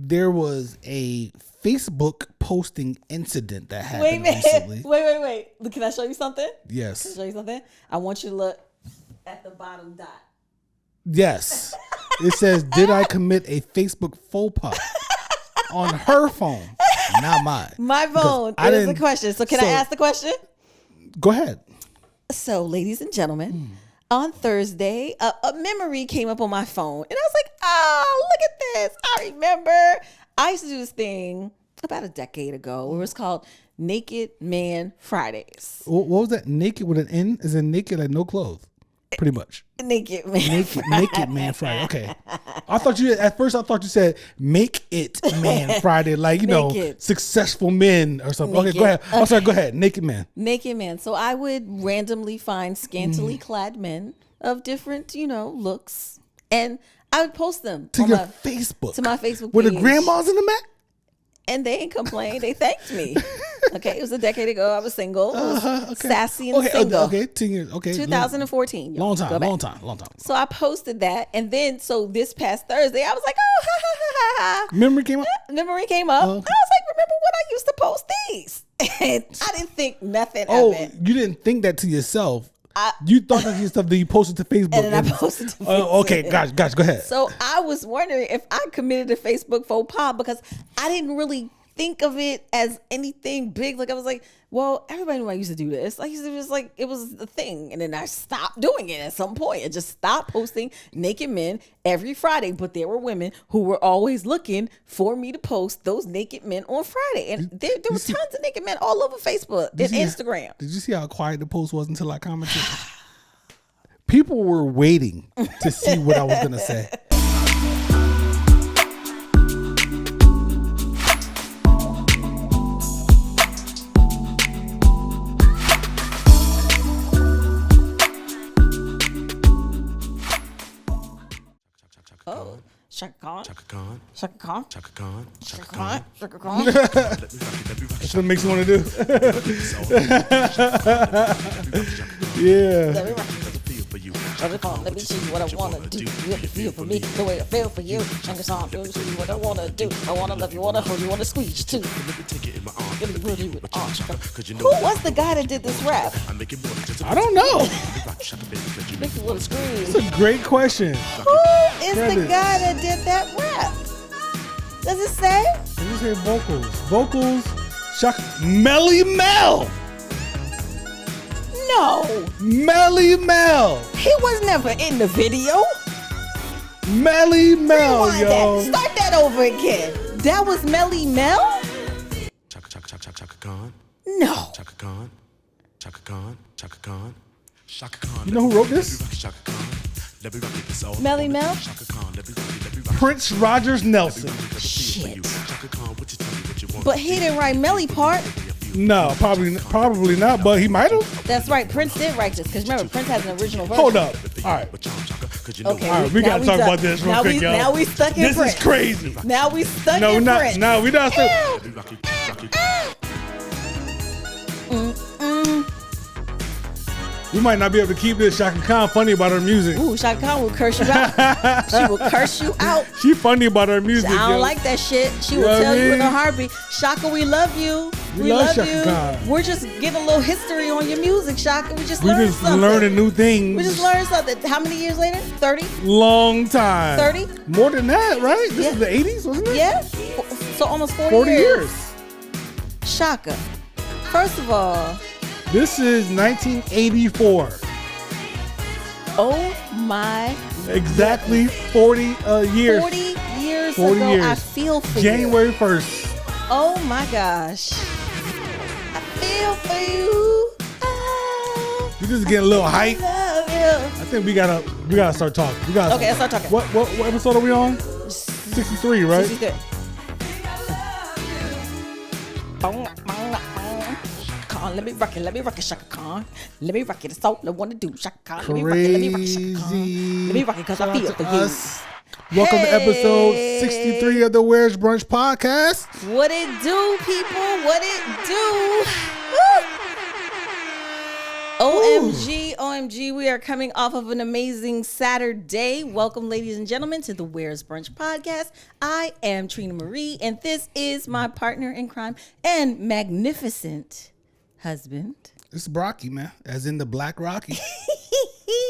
there was a Facebook posting incident that happened recently. Wait. Can I show you something? Yes. Can I show you something? I want you to look at the bottom dot. Yes. It says, did I commit a Facebook faux pas on her phone? Not mine. My phone is the question. So can I ask the question? Go ahead. So, ladies and gentlemen, on Thursday, a memory came up on my phone. And I was like, oh, look at this. I remember I used to do this thing about a decade ago where it was called Naked Man Fridays. What was that? Naked with an N? Is it naked like no clothes? Pretty much. Naked Man Naked Man Friday. Okay. At first I thought you said make it Man Friday, like, successful men or something. Okay, go ahead. I'm sorry, go ahead. Naked Man. Naked Man. So I would randomly find scantily clad men of different, looks. And I would post them to your Facebook. To my Facebook page. Were the grandmas in the back? And they ain't complained. They thanked me. Okay, it was a decade ago. I was single. Okay. Sassy and single. Okay, 10 years. Okay, 2014. Long time. So I posted that, and then this past Thursday, I was like, oh, ha ha ha ha. Memory came up. Oh, okay. And I was like, remember when I used to post these? And I didn't think nothing of it. You didn't think that to yourself. You thought of your stuff that you posted to Facebook. And then I posted to Facebook. Okay, gosh, go ahead. So I was wondering if I committed a Facebook faux pas because I didn't really think of it as anything big. Like I was like, well, everybody knew I used to do this. I used to just it was a thing. And then I stopped doing it at some point. I just stopped posting naked men every Friday. But there were women who were always looking for me to post those naked men on Friday. And there were tons of naked men all over Facebook and Instagram. Did you see how quiet the post was until I commented? People were waiting to see what I was going to say. Oh, Shaka Khan. That's what it makes you want to do. Yeah. Let me see what I want to do. You feel for me the way I feel for you. Shaka Khan, let me see what I want to do. I want to love you, want to hold you, want to squeeze you too. Who was the guy that did this rap? I don't know. Make you want to squeeze. That's a great question. Who is the guy that did that rap? Does it say? Does it say vocals? Vocals, Melly Mel. No. Melly Mel. He was never in the video. Melly Mel, Rewind yo. That. Start that over again. That was Melly Mel? Chaka Khan. No. Chaka Khan. You know who wrote this? Melly Mel? Prince Rogers Nelson. Shit. But he didn't write Melly part. No, probably not, but he might have. That's right. Prince did write this, because remember, Prince has an original version. Hold up. All right. Okay. All right, we got to talk about this real quick, y'all. Now we stuck in This Prince. is crazy. Now we stuck in Prince. No, we're not stuck. We might not be able to keep this. Shaka Khan funny about her music. Ooh, Shaka Khan will curse you out. She will curse you out. She funny about her music. I don't like that shit. She will tell you in a heartbeat, Shaka, we love you. We love Shaka you. Khan. We're just getting a little history on your music, Shaka. We just learning new things. We just learned something. How many years later? 30? Long time. 30? More than that, right? This is the 80s, wasn't it? Yeah. So almost 40 years. Shaka. First of all, this is 1984. Oh my. Exactly 40 years. 40 years ago, I feel for you. January 1st. Oh my gosh. I feel for you. We just getting a little hype. I love you. I think we gotta start talking. Okay, let's start talking. What episode are we on? 63, right? 63. Let me rock it, Shaka Khan. Let me rock it, it's all I want to do, Shaka Khan. Let me rock it, Shaka Khan. Let me rock it, because I feel for you. Welcome to episode 63 of the Where's Brunch podcast. What it do, people? What it do? OMG, OMG, we are coming off of an amazing Saturday. Welcome, ladies and gentlemen, to the Where's Brunch podcast. I am Trina Marie, and this is my partner in crime and magnificent husband. It's Brocky, man, as in the Black Rocky.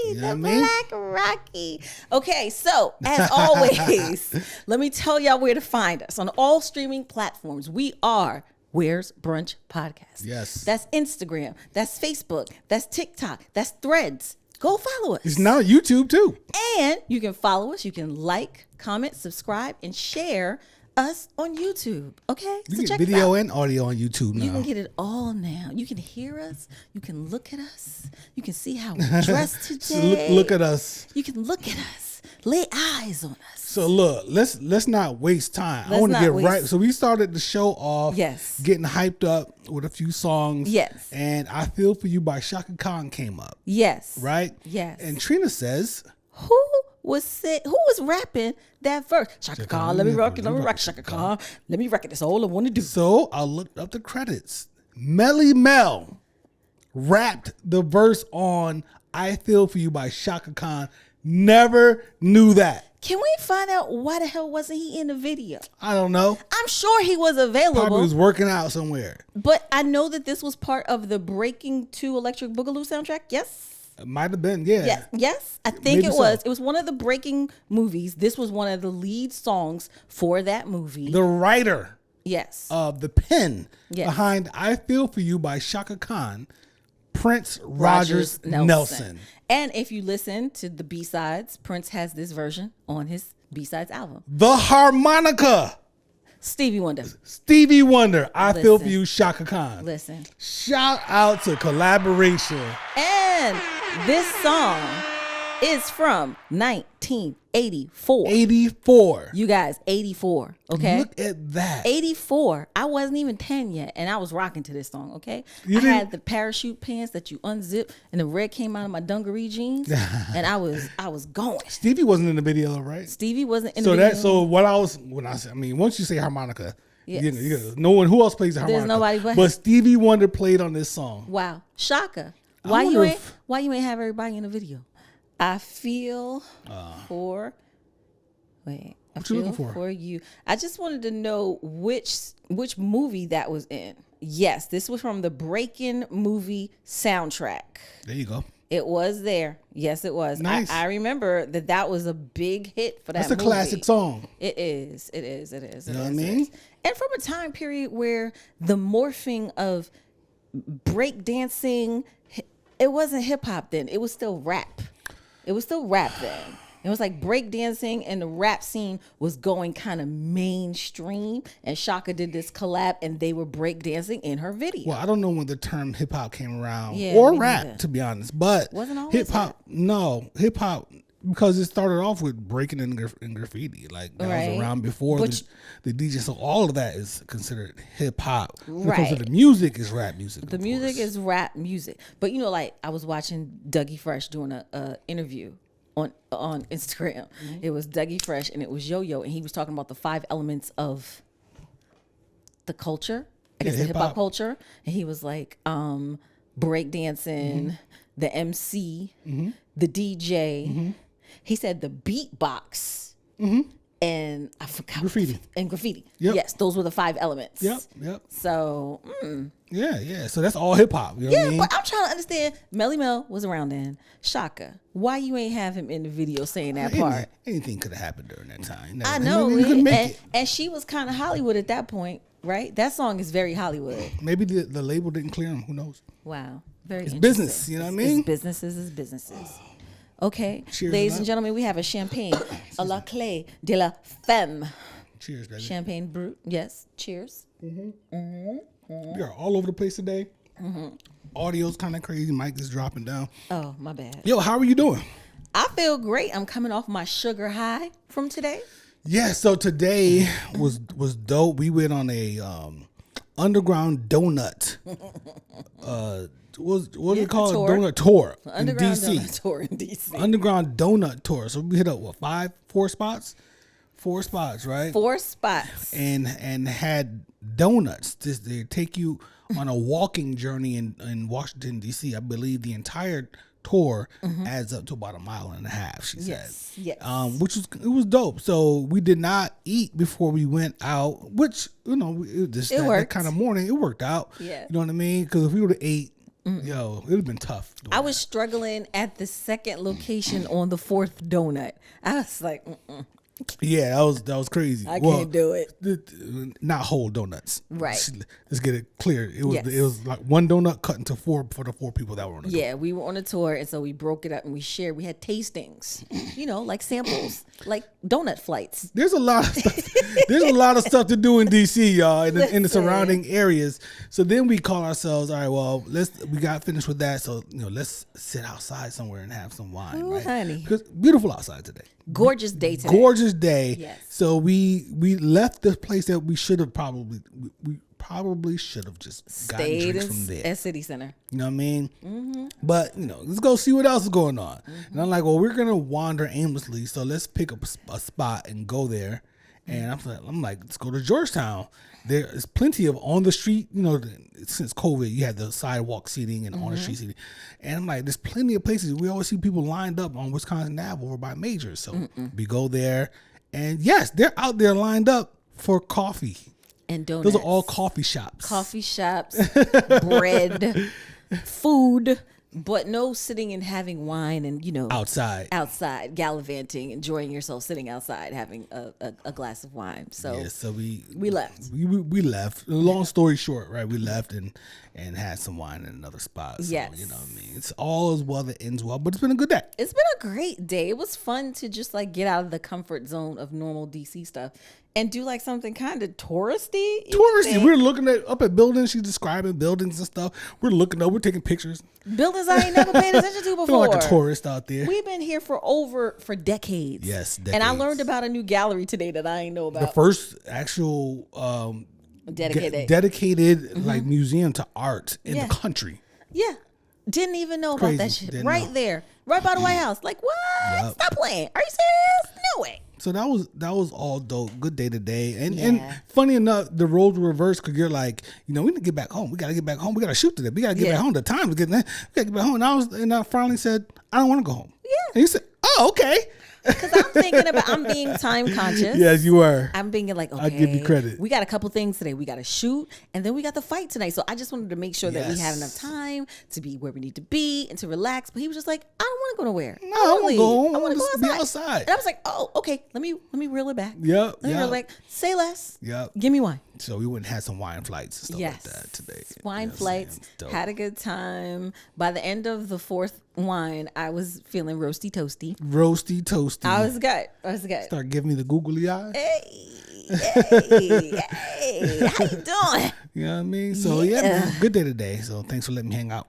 You know the Black Rocky. Okay, so as always, let me tell y'all where to find us on all streaming platforms. We are Where's Brunch Podcast. Yes. That's Instagram. That's Facebook. That's TikTok. That's Threads. Go follow us. It's now YouTube too. And you can follow us. You can like, comment, subscribe, and share us on YouTube. Okay? You So get check video us out. and audio on YouTube now. You can get it all now. You can hear us. You can look at us. You can see how we dress So today. look at us. You can look at us. Lay eyes on us. So look, let's not waste time. I Let's want to not get waste- right. So we started the show off, Yes. getting hyped up with a few songs. Yes. And I Feel For You by Shaka Khan came up, Yes. right? Yes. And Trina says, Who was rapping that verse? Shaka Khan, let me rock it, Shaka Khan. Let me rock it. That's all I want to do. so I looked up the credits. Melly Mel rapped the verse on I Feel For You by Shaka Khan. Never knew that. Can we find out why the hell wasn't he in the video? I don't know. I'm sure he was available, Probably was working out somewhere. but I know that this was part of the Breaking 2 Electric Boogaloo soundtrack. Yes? It might have been, yeah. Yes, yes, I think Maybe it so. was. It was one of the Breaking movies. This was one of the lead songs for that movie. The writer Yes. of the pen Yes. behind I Feel For You by Shaka Khan, Prince Rogers Nelson. And if you listen to the B-sides, Prince has this version on his B-sides album. The harmonica. Stevie Wonder. Stevie Wonder, I Feel For Listen. You, Shaka Khan. Listen. Shout out to collaboration. And this song is from 1984. 84. You guys, 84, okay? Look at that. 84. I wasn't even 10 yet, and I was rocking to this song, okay? You I didn't- had the parachute pants that you unzip, and the red came out of my dungaree jeans, and I was going. Stevie wasn't in the video, right? Stevie wasn't in So the video. once you say harmonica, Yes. you know, no one who else plays the harmonica. nobody but but him. Stevie Wonder played on this song. Wow, Shaka, I why wonder you ain't have everybody in the video? I feel for. Wait, I What you looking feel for? you. I just wanted to know which movie that was in. Yes, this was from the Breaking movie soundtrack. There you go. It was there. Yes, it was. Nice. I remember that was a big hit for that That's a movie. classic song. It is. It is. It is. You know what I mean? And from a time period where the morphing of break dancing, it wasn't hip hop then. It was still rap. It was still rap then. It was like break dancing and the rap scene was going kind of mainstream. And Shaka did this collab and they were break dancing in her video. Well, I don't know when the term hip hop came around Yeah, or me rap, neither. to be honest. But Wasn't always hip hop, no, hip hop, because it started off with breaking and graffiti. Like that Right. was around before But the DJ. So all of that is considered hip hop. When it comes to Right. the music is rap music. The of music course. is rap music. But you know, like I was watching Dougie Fresh doing a interview on Instagram. Mm-hmm. It was Dougie Fresh and it was Yo-Yo, and he was talking about the 5 elements of the culture. I guess the hip hop hip-hop. culture. And he was like, break dancing, Mm-hmm. the MC, the DJ. He said the beatbox and I forgot Graffiti. and graffiti. Yep. Yes, those were the 5 elements. Yep. So Yeah. So that's all hip hop. You know what I yeah, mean? but I'm trying to understand. Melly Mel was around then. Shaka, why you ain't have him in the video saying that part? Anything could have happened during that time. You I never- know, You couldn't make and, it. and she was kind of Hollywood at that point, right? That song is very Hollywood. Maybe the label didn't clear him. Who knows? Wow, very It's interesting. business, you know what I mean? It's businesses is businesses. Okay, Cheers, ladies love. and gentlemen, we have a champagne, a la clé de la femme. Cheers, baby. Champagne brut. Yes, cheers. We are all over the place today. Audio's kind of crazy. Mic is dropping down. Oh, my bad. Yo, how are you doing? I feel great. I'm coming off my sugar high from today. Yeah, so today was dope. We went on a underground donut. What do you call tour. it? Donut tour in Underground DC. Donut Tour in DC. Underground donut tour. So we hit up 4 spots. 4 spots, right? 4 spots. And had donuts. They take you on a walking journey in Washington, D.C. I believe the entire tour adds up to about 1.5 miles, she said. Yes. It was dope. So we did not eat before we went out, which, that kind of morning, it worked out. Yeah. You know what I mean? Because if we would have ate, it would have been tough. I was struggling at the second location on the 4th donut. I was like, Yeah, that was crazy. I can't do it. Not whole donuts. Right. Let's get it clear. It was like 1 donut cut into 4 for the 4 people that were on the tour. Yeah, we were on a tour, and so we broke it up and we shared. We had tastings, like samples, like donut flights. There's a lot of stuff. There's a lot of stuff to do in DC, y'all, in the surrounding areas. So then we call ourselves, all right, well, we got finished with that. So, let's sit outside somewhere and have some wine. Ooh, right? honey. Because beautiful outside today. Gorgeous day today. Gorgeous day. Yes. So we left the place that we should have we probably should have just Stayed gotten drinks from there. at City Center. You know what I mean? Mm-hmm. But, let's go see what else is going on. And I'm like, well, we're going to wander aimlessly. So let's pick up a spot and go there. And I'm like, let's go to Georgetown. There's plenty of on the street, since COVID, you had the sidewalk seating and on the street seating. And I'm like, there's plenty of places. We always see people lined up on Wisconsin Ave over by Majors. So we go there. And yes, they're out there lined up for coffee. And donuts. Those are all coffee shops. Coffee shops, bread, food, but no sitting and having wine and, outside, gallivanting, enjoying yourself, sitting outside, having a glass of wine. So, yeah, so we left. We left. Long story short, right? We left and had some wine in another spot. So, yes. You know what I mean? It's all as well that ends well, but it's been a good day. It's been a great day. It was fun to just get out of the comfort zone of normal DC stuff and do something kind of touristy. We're looking up at buildings. She's describing buildings and stuff. We're looking up. We're taking pictures. Buildings I ain't never paid attention to before. Feel like a tourist out there. We've been here for decades. Yes, decades. And I learned about a new gallery today that I ain't know about. The first actual dedicated museum to art in the country. Yeah. Didn't even know about that shit. There. Right by the White House. What? Yep. Stop playing. Are you serious? No way. So that was all dope. Good day today. And funny enough, the roles were reversed because you're like, we need to get back home. We got to get back home. We got to shoot today. We got to get back home. The time to get there. We got to get back home. And I finally said, I don't want to go home. Yeah. And you said, oh, okay. Because I'm being time conscious. Yes, you were. I'm being okay. I give you credit. We got a couple things today. We got to shoot, and then we got the fight tonight. So I just wanted to make sure that we had enough time to be where we need to be and to relax. But he was just like, I don't want to go nowhere. No, I want to go home. I want to go be outside. And I was like, oh, okay. Let me reel it back. Yep. Let me reel it back. Say less. Yep. Give me wine. So we went and had some wine flights and stuff like that today. Wine flights. Had a good time. By the end of the 4th wine, I was feeling roasty toasty. Roasty toasty. I was good. Start giving me the googly eyes. Hey, how you doing? You know what I mean? So yeah, good day today. So thanks for letting me hang out.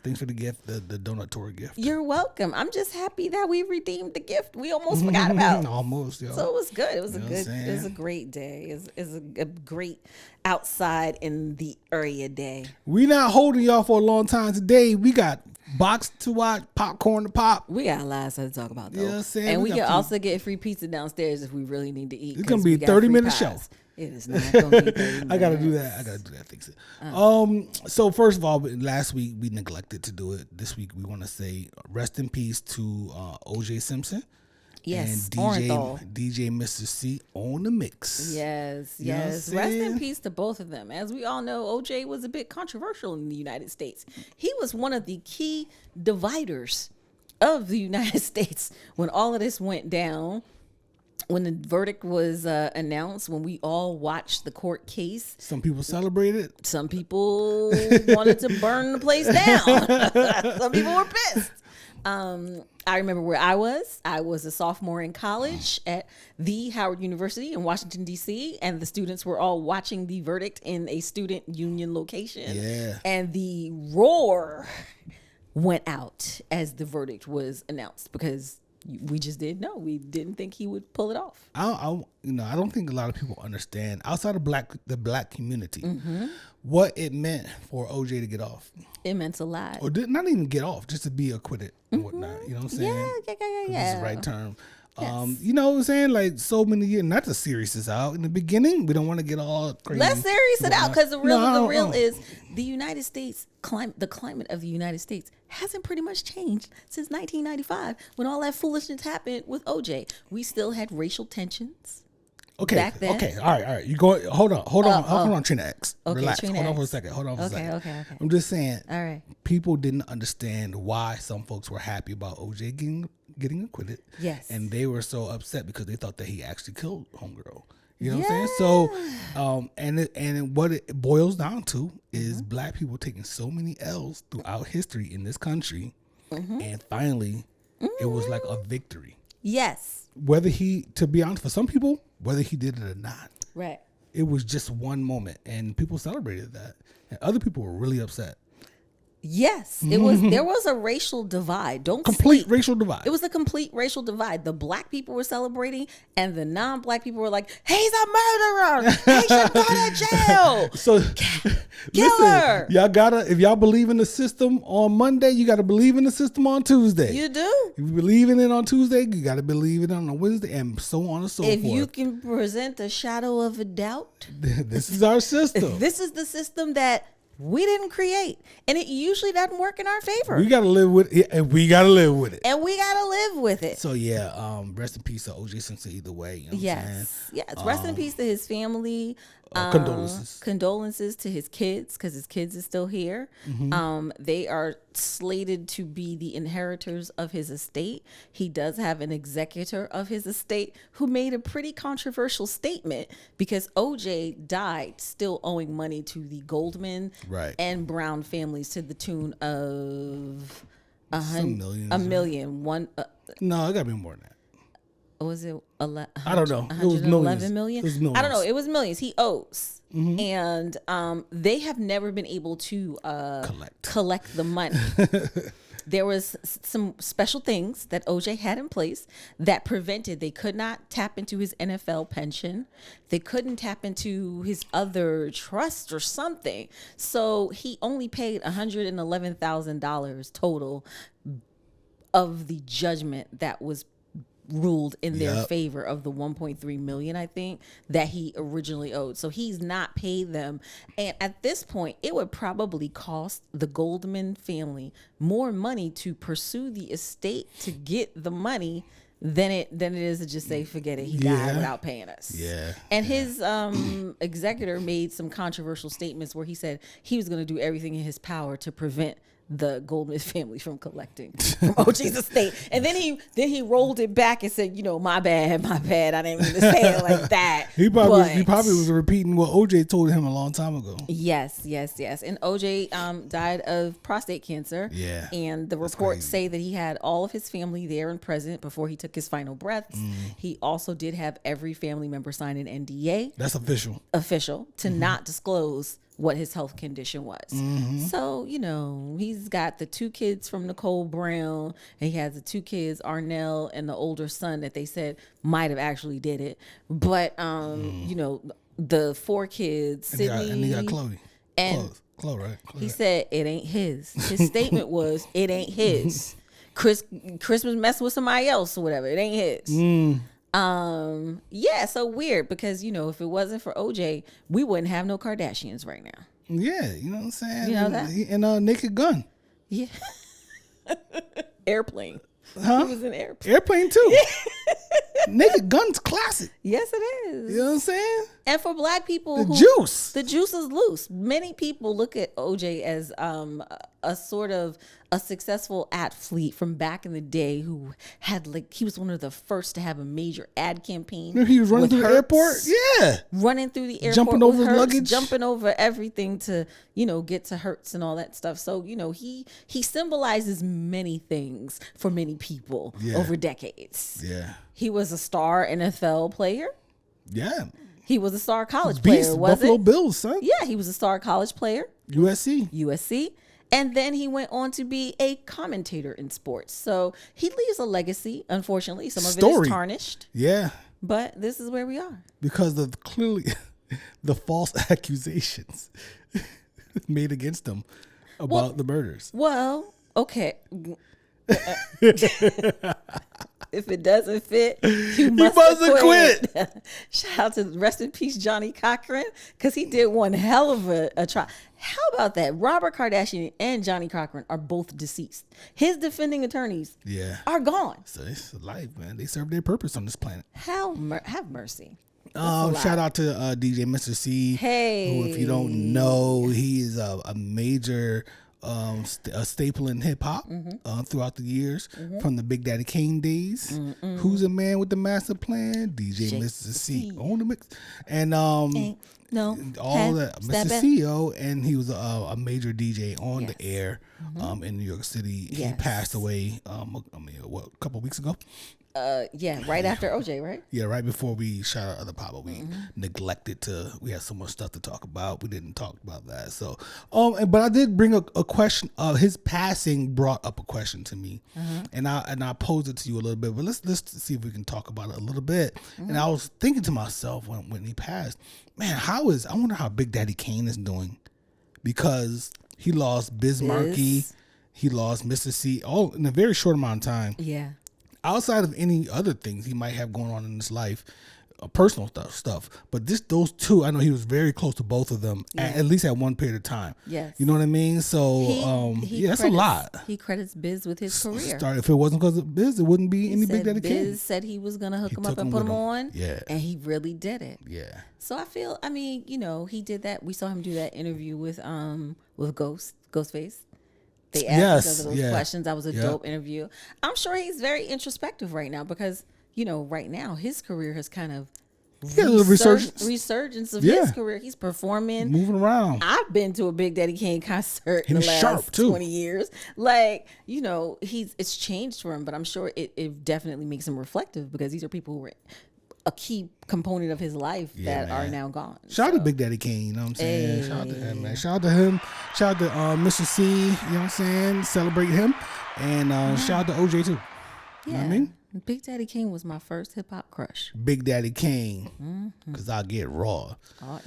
Thanks for the gift, the donut tour gift. You're welcome. I'm just happy that we redeemed the gift we almost forgot about. Almost, yo. So it was good. It was it was a great day. It was a great outside in the area day. We not holding y'all for a long time today. We got box to watch, popcorn to pop. We got a lot of stuff to talk about though. You know what I'm saying? And we can also get free pizza downstairs if we really need to eat. It's gonna be a 30-minute show. It is not going to be 30 minutes. I gotta do that. Fix it. So first of all, last week we neglected to do it. This week we want to say rest in peace to OJ Simpson. Yes, and DJ Mr. C on the mix. Yes. Rest in peace to both of them. As we all know, OJ was a bit controversial in the United States. He was one of the key dividers of the United States when all of this went down. When the verdict was announced, when we all watched the court case. Some people celebrated. Some people wanted to burn the place down. Some people were pissed. I remember where I was. I was a sophomore in college at the Howard University in Washington, D.C., and the students were all watching the verdict in a student union location. Yeah. And the roar went out as the verdict was announced because we just didn't know. We didn't think he would pull it off. I don't think a lot of people understand outside of the black community what it meant for OJ to get off. It meant a lot. Or not even get off, just to be acquitted and whatnot. You know what I'm saying? Yeah. This is the right term. You know what I'm saying? Like so many years, not to serious this out. In the beginning, we don't want to get all crazy. Let's serious it out, because the real No. is the United States the climate of the United States hasn't pretty much changed since 1995 when all that foolishness happened with OJ. We still had racial tensions. Okay. Back then. Okay. All right. You go. Hold on, Trina X. Okay, Relax. Trina Hold on X. for a second. Okay. I'm just saying. All right. People didn't understand why some folks were happy about OJ getting acquitted. Yes. And they were so upset because they thought that he actually killed homegirl. You know what I'm saying? So, what it boils down to is black people taking so many L's throughout history in this country, and finally, it was like a victory. Yes. To be honest, for some people, whether he did it or not, Right. it was just one moment, and people celebrated that, and other people were really upset. Yes, it was. There was a racial divide. Complete racial divide. It was a complete racial divide. The black people were celebrating, and the non-black people were like, "He's a murderer. He should go to jail." So, Killer. Listen, if y'all believe in the system on Monday, you got to believe in the system on Tuesday. You do. If you believe in it on Tuesday, you got to believe it on a Wednesday, and so on and so If forth. you can present a shadow of a doubt, This is our system. this is the system that we didn't create, and it usually doesn't work in our favor. We got to live with it, and we got to live with it. And we gotta live with it. So yeah, rest in peace to OJ Simpson either way. You know what I'm saying? Yes. Rest in peace to his family. Condolences. Condolences to his kids, because his kids is still here. They are slated to be the inheritors of his estate. He does have an executor of his estate who made a pretty controversial statement, because OJ died still owing money to the Goldman Right. and Brown families to the tune of millions, a million. No, it got to be more than that. Was it? I don't know. It was 111 millions. million? It was millions. I don't know. It was millions. He owes, and they have never been able to collect the money. There was some special things that OJ had in place that prevented. They could not tap into his NFL pension. They couldn't tap into his other trust or something. So he only paid $111,000 total of the judgment that was ruled in their favor of the 1.3 million, I think, that he originally owed. So he's not paid them. And at this point, it would probably cost the Goldman family more money to pursue the estate to get the money than it is to just say, forget it, he died without paying us. Yeah. And his executor made some controversial statements where he said he was going to do everything in his power to prevent the Goldman family from collecting from OJ's estate. And then he rolled it back and said, my bad. I didn't mean to say it like that. He probably was repeating what OJ told him a long time ago. Yes. And OJ died of prostate cancer. Yeah. And the reports say that he had all of his family there and present before he took his final breaths. He also did have every family member sign an NDA. That's official. To not disclose what his health condition was. So, he's got the 2 kids from Nicole Brown, and he has the 2 kids, Arnell and the older son, that they said might have actually did it. But, the 4 kids, Sydney. And he got Chloe. And Chloe, right? Chloe, he right? said it ain't his. His statement was, it ain't his. Christmas messing with somebody else or whatever. It ain't his. So weird, because if it wasn't for OJ, we wouldn't have no Kardashians right now. Yeah, you know what I'm saying? You know that? And Naked Gun. Yeah. Airplane. Huh? He was in Airplane. Airplane too. Naked Gun's classic. Yes, it is. You know what I'm saying? And for black people, The juice is loose. Many people look at OJ as a sort of a successful athlete from back in the day who had he was one of the first to have a major ad campaign. He was running through the airport. Yeah, running through the airport, jumping over Hertz, luggage, jumping over everything to get to Hertz and all that stuff. So he symbolizes many things for many people over decades. Yeah, he was a star NFL player. Yeah. He was a star college player, Buffalo Bills, son. Yeah, he was a star college player. USC. And then he went on to be a commentator in sports. So he leaves a legacy, unfortunately. Some of it is tarnished. Yeah. But this is where we are. Because of clearly the false accusations made against him about the murders. Well, okay. If it doesn't fit, you must quit. Shout out to rest in peace Johnny Cochran, because he did one hell of a try. How about that? Robert Kardashian and Johnny Cochran are both deceased. His defending attorneys are gone. So it's life, man. They serve their purpose on this planet. Have mercy. Shout out to DJ Mr. C. Hey, who, if you don't know, he is a major a staple in hip hop throughout the years, from the Big Daddy Kane days. Who's a man with the master plan? DJ Mr. C on the mix, and all that Mr. CEO, and he was a major DJ on the air in New York City. He passed away a couple of weeks ago. Right after OJ, right? Yeah, right before we shot our other pop, but we neglected to. We had so much stuff to talk about. We didn't talk about that. So, but I did bring a question. His passing brought up a question to me, and I posed it to you a little bit. But let's see if we can talk about it a little bit. And I was thinking to myself when he passed, man, I wonder how Big Daddy Kane is doing, because he lost Biz Markie, he lost Mr. C, all in a very short amount of time. Yeah. Outside of any other things he might have going on in his life, personal stuff. But those two, I know he was very close to both of them, at least at one period of time. Yes. You know what I mean? So, that's a lot. He credits Biz with his career. If it wasn't because of Biz, it wouldn't be any Big Daddy Kane. Biz said he was going to hook him up and put him on. Yeah. And he really did it. Yeah. So he did that. We saw him do that interview with Ghostface. They asked those questions. That was a dope interview. I'm sure he's very introspective right now, because, right now his career has kind of resurgence of his career. He's performing, moving around. I've been to a Big Daddy Kane concert in the last 20 years. It's changed for him, but I'm sure it definitely makes him reflective, because these are people who were a key component of his life that are now gone. Shout out to Big Daddy Kane, you know what I'm saying? Shout out to him, man. Shout out to him. Shout out to Mr. C, you know what I'm saying? Celebrate him. And shout out to OJ too. You know what I mean? Big Daddy Kane was my first hip hop crush. Big Daddy Kane, because I get raw. RAW.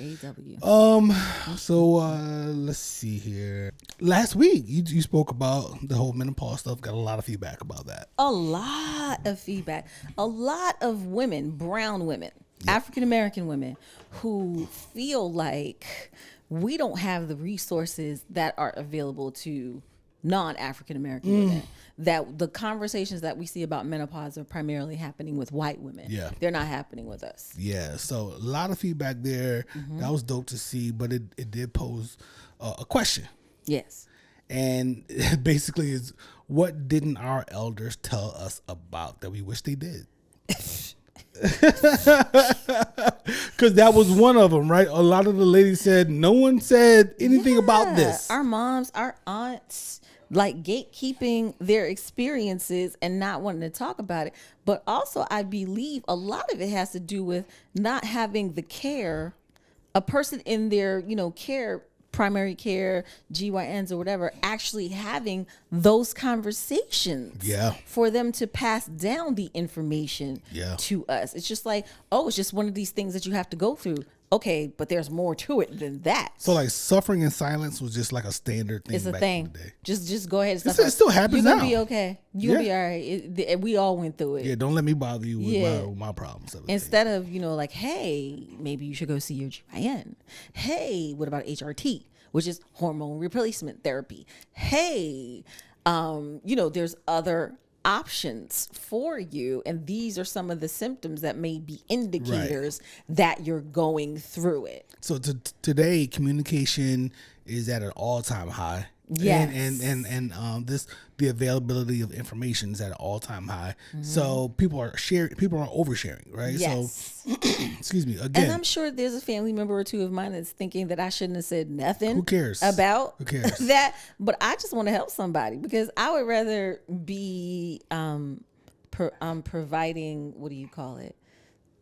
So let's see here. Last week you spoke about the whole menopause stuff. Got a lot of feedback about that. A lot of feedback. A lot of women, brown women, African American women, who feel like we don't have the resources that are available to non-African American women. That the conversations that we see about menopause are primarily happening with white women. Yeah. They're not happening with us. Yeah. So a lot of feedback there. That was dope to see, but it did pose a question. Yes. And it basically is, what didn't our elders tell us about that we wish they did? Because that was one of them, right? A lot of the ladies said no one said anything about this. Our moms, our aunts, like gatekeeping their experiences and not wanting to talk about it. But also, I believe a lot of it has to do with not having the care, a person in their, care, primary care, GYNs or whatever, actually having those conversations for them to pass down the information to us. It's just like, it's just one of these things that you have to go through. Okay, but there's more to it than that. So like suffering in silence was just like a standard thing. It's a back thing. In the day. Just go ahead and suffer. It still happens now. You're gonna be okay. You'll be all right. We all went through it. Yeah, don't let me bother you with my problems. Instead of like, hey, maybe you should go see your GYN. Hey, what about HRT, which is hormone replacement therapy? Hey, there's other options for you, and these are some of the symptoms that may be indicators that you're going through it. So today communication is at an all-time high. Yes. And the availability of information is at an all-time high. So people are oversharing, right? Yes. So excuse me again. And I'm sure there's a family member or two of mine that's thinking that I shouldn't have said nothing. Who cares about that? But I just want to help somebody, because I would rather be providing, what do you call it?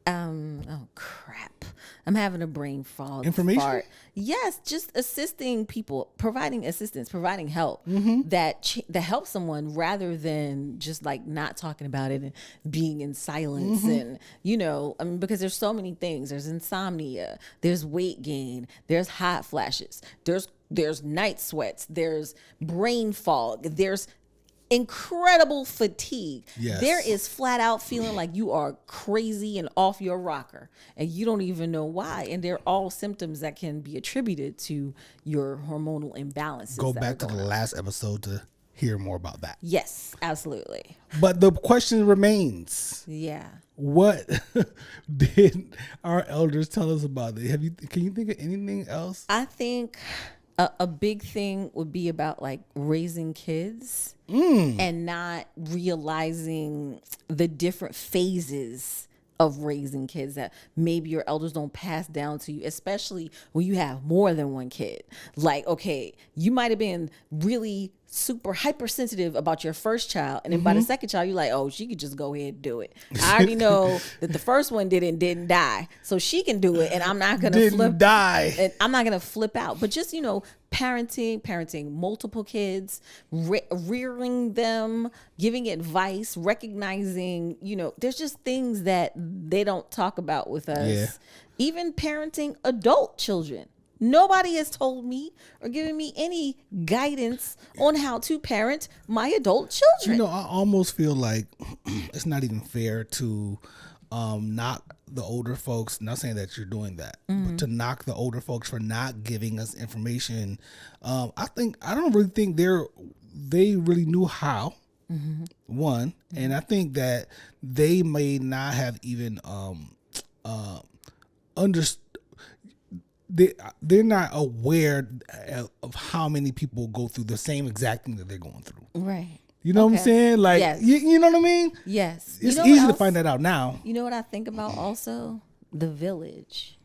Oh crap, I'm having a brain fog. Information? Fart. Yes, just assisting people, providing assistance, providing help that helps someone, rather than just like not talking about it and being in silence. And because there's so many things. There's insomnia, there's weight gain, there's hot flashes, there's night sweats, there's brain fog, there's incredible fatigue. Yes. There is flat out feeling like you are crazy and off your rocker and you don't even know why. And they're all symptoms that can be attributed to your hormonal imbalances. Go back to the last episode to hear more about that. Yes, absolutely. But the question remains. Yeah. What did our elders tell us about it? Can you think of anything else? I think a big thing would be about like raising kids and not realizing the different phases of raising kids that maybe your elders don't pass down to you, especially when you have more than one kid. Like, okay, you might have been really super hypersensitive about your first child, and then by the second child, you're like, oh, she could just go ahead and do it. I already know that the first one didn't die, so she can do it, and I'm not gonna and I'm not gonna flip out. But just parenting multiple kids, rearing them, giving advice, recognizing, there's just things that they don't talk about with us. Yeah. Even parenting adult children. Nobody has told me or given me any guidance on how to parent my adult children. I almost feel like it's not even fair to knock the older folks. Not saying that you're doing that, but to knock the older folks for not giving us information. I don't really think they really knew how. One, and I think that they may not have even understood. They're not aware of how many people go through the same exact thing that they're going through. Right. You know what I'm saying? Like, yes. you know what I mean? Yes. It's easy to find that out now. You know what I think about also? The village.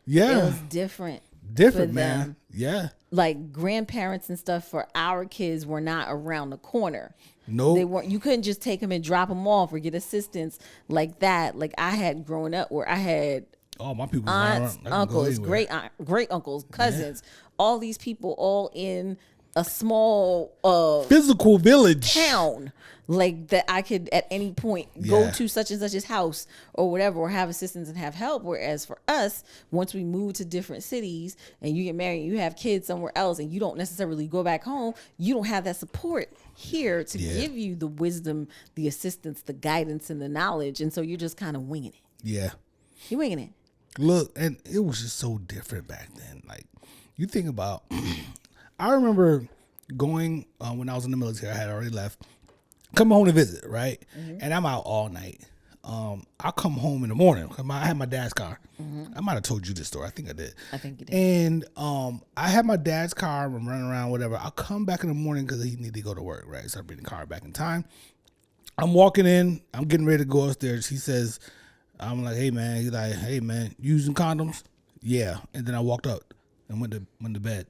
Yeah. It was different. Different, man. Yeah. Like grandparents and stuff for our kids were not around the corner. No, they weren't. You couldn't just take them and drop them off or get assistance like that. Like I had growing up where I had my people, aunts, uncles, great uncles, cousins, all these people all in a small physical village town, like that I could at any point go to such and such's house or whatever, or have assistance and have help. Whereas for us, once we move to different cities and you get married, you have kids somewhere else and you don't necessarily go back home, you don't have that support here to give you the wisdom, the assistance, the guidance, and the knowledge. And so you're just kind of winging it. Yeah. You're winging it. Look, and it was just so different back then. Like, you think about, I remember going, when I was in the military, I had already left, coming home to visit, right? And I'm out all night. I'll come home in the morning. I had my dad's car. I might have told you this story. I think I did. I think you did. And I had my dad's car. I'm running around, whatever. I'll come back in the morning because he need to go to work, right? So I bring the car back in time. I'm walking in. I'm getting ready to go upstairs. He says, I'm like, hey, man. He's like, hey, man, you using condoms? Yeah. And then I walked up and went to bed.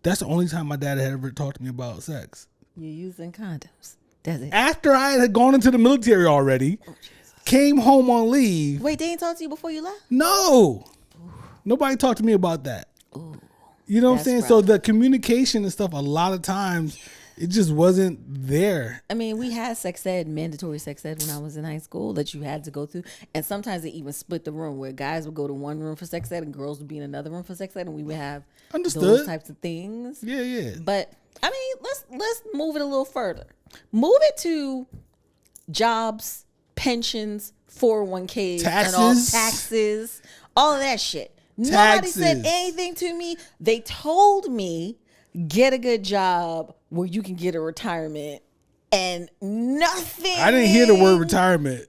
That's the only time my dad had ever talked to me about sex. You're using condoms. That's it. After I had gone into the military already, came home on leave. Wait, they didn't talk to you before you left? No. Ooh. Nobody talked to me about that. Ooh. You know what I'm saying? Rough. So the communication and stuff, a lot of times, it just wasn't there. I mean, we had sex ed, mandatory sex ed when I was in high school that you had to go through. And sometimes they even split the room where guys would go to one room for sex ed and girls would be in another room for sex ed. And we would have those types of things. Yeah, yeah. But, I mean, let's move it a little further. Move it to jobs, pensions, 401ks, taxes, all of that shit. Nobody said anything to me. They told me, get a good job where you can get a retirement, and nothing. I didn't hear the word retirement.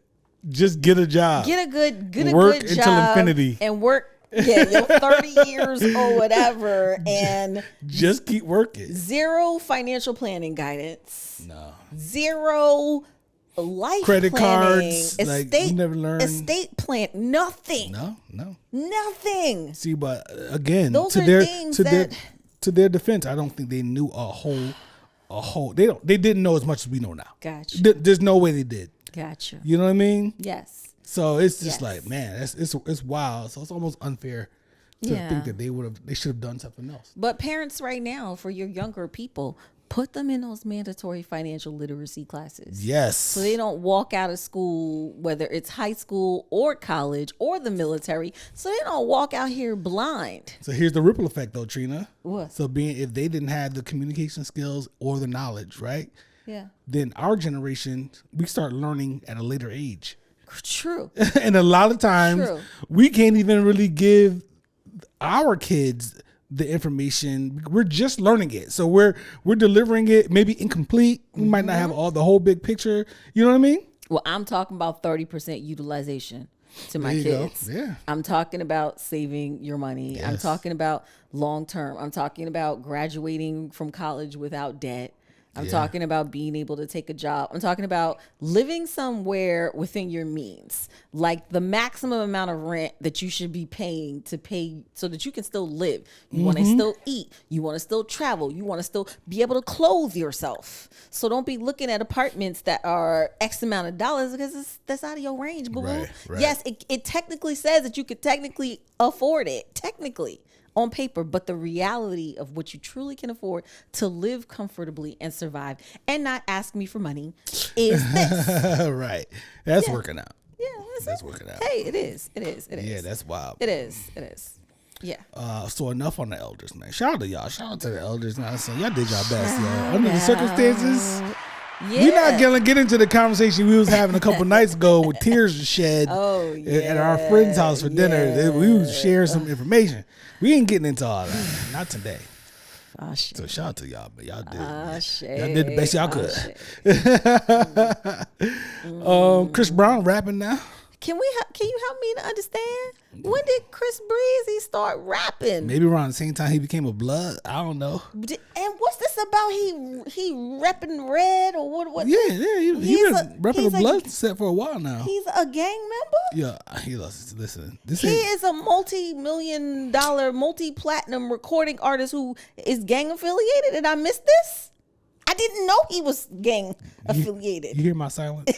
Just get a job. Get a good work job until infinity and work. Yeah, your 30 years or whatever, and just keep working. Zero financial planning guidance. No. Zero life credit planning, cards. Like you never learned. Estate plan. Nothing. No. Nothing. See, but again, those to are their things to their defense, I don't think they knew a whole. They didn't know as much as we know now. Gotcha. There's no way they did. Gotcha. You know what I mean? Yes. So it's just like, man, it's wild. So it's almost unfair to think that they should have done something else. But parents right now, for your younger people, put them in those mandatory financial literacy classes. Yes. So they don't walk out of school, whether it's high school or college or the military. So they don't walk out here blind. So here's the ripple effect though, Trina. What? So if they didn't have the communication skills or the knowledge, right? then our generation, we start learning at a later age. True. And a lot of times we can't even really give our kids the information. We're just learning it. So we're delivering it maybe incomplete. We might not have the whole big picture. You know what I mean? Well, I'm talking about 30% utilization to my There you kids. go. Yeah. I'm talking about saving your money. Yes. I'm talking about long term. I'm talking about graduating from college without debt. I'm talking about being able to take a job. I'm talking about living somewhere within your means, like the maximum amount of rent that you should be paying to pay so that you can still live. You want to still eat. You want to still travel. You want to still be able to clothe yourself. So don't be looking at apartments that are X amount of dollars because that's out of your range, boo-boo. Right. Yes, it technically says that you could technically afford it, technically, on paper, but the reality of what you truly can afford to live comfortably and survive and not ask me for money is this. Right. That's working out. Yeah, That's working out. Hey, it is. Yeah, that's wild. It is. Yeah. So enough on the elders, man. Shout out to y'all. Shout out to the elders. Man. So y'all did y'all best, y'all. Under the circumstances, we're not gonna get into the conversation we was having a couple nights ago with tears shed at our friend's house for dinner. We was sharing some information. We ain't getting into all that. Not today. Oh, shit. So shout out to y'all, but y'all did. Y'all did the best y'all could. Chris Brown rapping now. Can you help me to understand? When did Chris Breezy start rapping? Maybe around the same time he became a blood. I don't know. And what's this about? He repping red or what? Yeah. He been repping a blood set for a while now. He's a gang member. Yeah, he lost. Listen, he is a multi-million-dollar, multi-platinum recording artist who is gang affiliated, and I missed this. I didn't know he was gang affiliated. You hear my silence?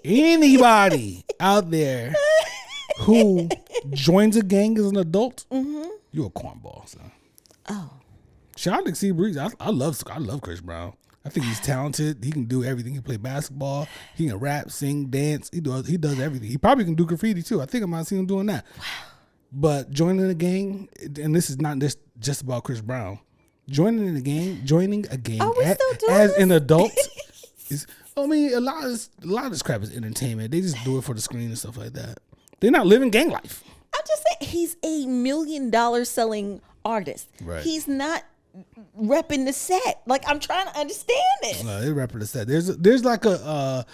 Anybody out there who joins a gang as an adult, you're a cornball, son. Oh, shout out to C Breeze. I love Chris Brown. I think he's talented. He can do everything. He can play basketball. He can rap, sing, dance. He does everything. He probably can do graffiti too. I think I might see him doing that. Wow. But joining a gang, and this is not just about Chris Brown. Joining a gang as an adult is. I mean, a lot of this crap is entertainment. They just do it for the screen and stuff like that. They're not living gang life. I'm just saying, he's $1 million selling artist. Right. He's not repping the set. Like, I'm trying to understand it. No, they're repping the set. There's like a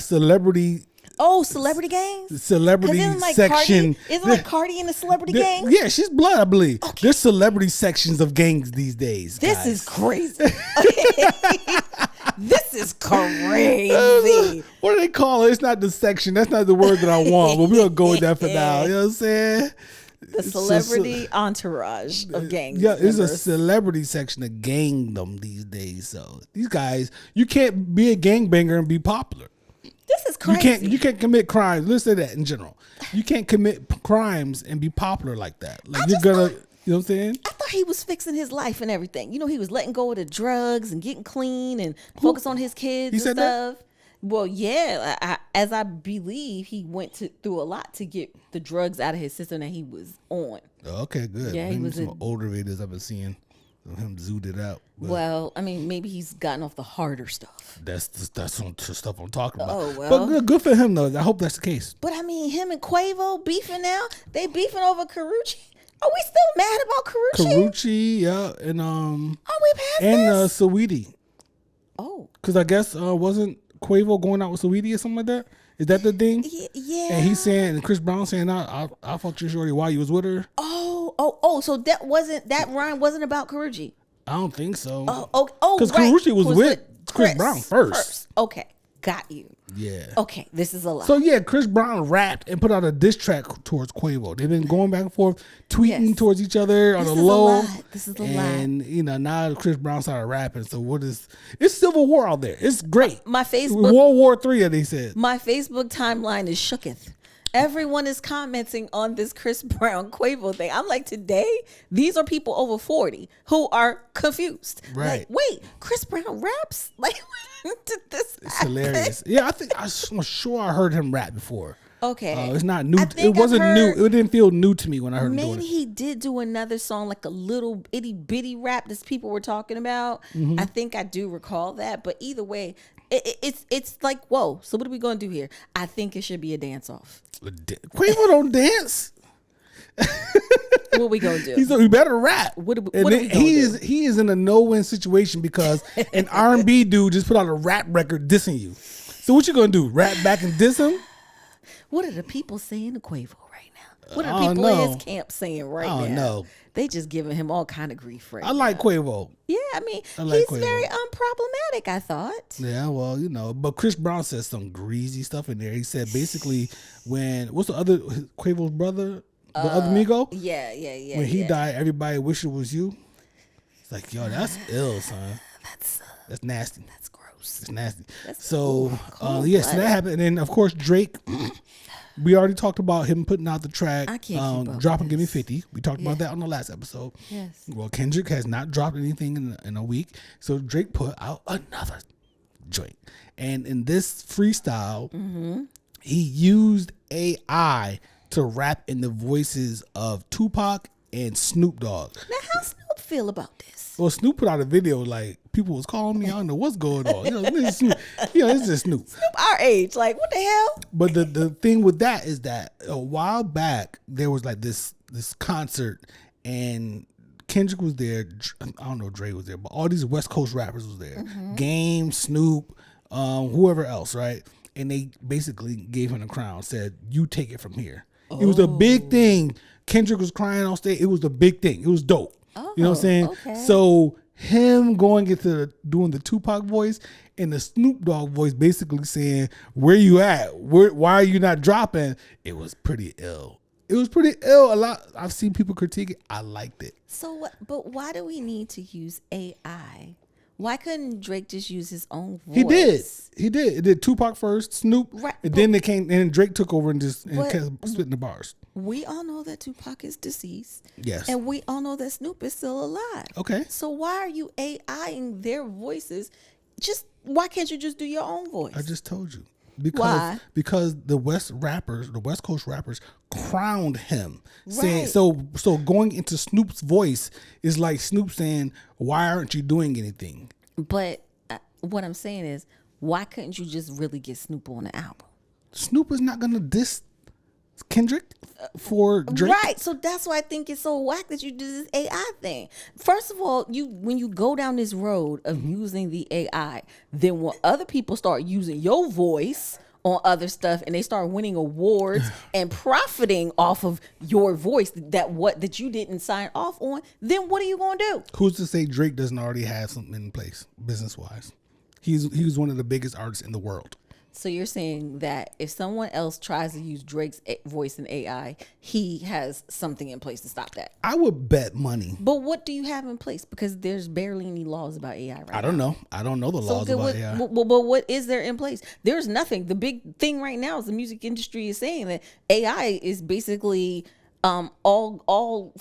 celebrity. Oh, celebrity gangs? Celebrity section. Isn't like Cardi in the celebrity gang? Yeah, she's blood, I believe. Okay. There's celebrity sections of gangs these days. This is crazy. This is crazy. What do they call it? It's not the section. That's not the word that I want, but we're going to go with that for now. You know what I'm saying? The celebrity entourage of gangs. Yeah, it's a celebrity section of gangdom these days. So these guys, you can't be a gangbanger and be popular. This is crazy. You can't commit crimes. Let's say that in general. You can't commit crimes and be popular like that. Like you know what I'm saying? I thought he was fixing his life and everything. You know, he was letting go of the drugs and getting clean and focus on his kids and stuff. That? Well, yeah, as I believe, he went through a lot to get the drugs out of his system that he was on. Okay, good. Yeah, maybe he was some older videos I've been seeing. Him zooted it out. Well, I mean, maybe he's gotten off the harder stuff. That's some stuff I'm talking about. Oh, well. But good for him, though. I hope that's the case. But, I mean, him and Quavo beefing now. They beefing over Karuchi. Are we still mad about Karuchi? Karuchi, yeah. And, are we past this? And Saweetie. Oh. Because I guess wasn't Quavo going out with Saweetie or something like that? Is that the thing? Yeah. And he's saying, and Chris Brown saying, I fucked your shorty while you was with her. Oh, so that rhyme wasn't about Karuchi. I don't think so. Because right. Karuchi was with Chris Brown first. Okay, got you. Yeah. Okay, this is a lie. So yeah, Chris Brown rapped and put out a diss track towards Quavo. They've been going back and forth, tweeting towards each other on the low. This is a lie. And now Chris Brown started rapping. So it's civil war out there. It's great. My Facebook World War III, they said. My Facebook timeline is shooketh. Everyone is commenting on this Chris Brown Quavo thing. I'm like, today, these are people over 40 who are confused. Right. Like, wait, Chris Brown raps? Like, when did this happen? Hilarious. Yeah, I'm sure I heard him rap before. Okay. It's not new. I It think wasn't I've new. heard- It didn't feel new to me when I heard him doing Maybe it. he did do another song, like a little itty bitty rap that people were talking about. Mm-hmm. I think I do recall that. But either way, it's like, whoa. So what are we going to do here? I think it should be a dance off. Quavo don't dance. What we gonna do? He better rap. What are we And gonna he is in a no-win situation because an R&B dude just put out a rap record dissing you. So what you gonna do? Rap back and diss him? What are the people saying to Quavo right now? What are I the don't people in know. his camp saying right I now? don't know. They just giving him all kind of grief right I like now. Quavo. Yeah, I mean, like he's Quavo. very unproblematic, I thought. Yeah, well, but Chris Brown said some greasy stuff in there. He said basically what's the other Quavo's brother, the other Migo? Yeah. When he died, everybody wish it was you. It's like, yo, that's ill, son. That's nasty. That's gross. It's nasty. That's So, cold so that happened. And then, of course, Drake, we already talked about him putting out the track, I can't keep up Drop and with Give Me this. 50. We talked about that on the last episode. Yes. Well, Kendrick has not dropped anything in a week. So, Drake put out another joint. And in this freestyle, he used AI to rap in the voices of Tupac and Snoop Dogg. Now, how Snoop feel about this? Well, Snoop put out a video like people was calling me. I don't know what's going on. This is Snoop. It's just Snoop. Our age, like, what the hell? But the thing with that is that a while back there was like this concert and Kendrick was there. I don't know if Dre was there, but all these West Coast rappers was there. Game, Snoop, whoever else, right? And they basically gave him a crown. Said, "You take it from here." It was a big thing. Kendrick was crying on stage. It was a big thing. It was dope. You know what I'm saying? Okay. So him going into doing the Tupac voice and the Snoop Dogg voice, basically saying, "Where you at? Why are you not dropping?" It was pretty ill. It was pretty ill. A lot. I've seen people critique it. I liked it. So what? But why do we need to use AI? Why couldn't Drake just use his own voice? He did. It did Tupac first, Snoop, Right, and then they came and Drake took over and just But- kept spitting the bars. We all know that Tupac is deceased. Yes. And we all know that Snoop is still alive. Okay. So why are you AIing their voices? Why can't you just do your own voice? I just told you. Why? Because the West Coast rappers crowned him. Saying Right. so going into Snoop's voice is like Snoop saying, "Why aren't you doing anything?" But what I'm saying is, why couldn't you just really get Snoop on the album? Snoop is not gonna diss Kendrick for Drake. Right. So that's why I think it's so whack that you do this AI thing. First of all, when you go down this road of using the AI, then when other people start using your voice on other stuff and they start winning awards and profiting off of your voice that you didn't sign off on, then what are you gonna do? Who's to say Drake doesn't already have something in place business wise? He's one of the biggest artists in the world. So you're saying that if someone else tries to use Drake's voice in AI, he has something in place to stop that. I would bet money. But what do you have in place? Because there's barely any laws about AI right now. I don't know. I don't know the laws about AI. But what is there in place? There's nothing. The big thing right now is the music industry is saying that AI is basically all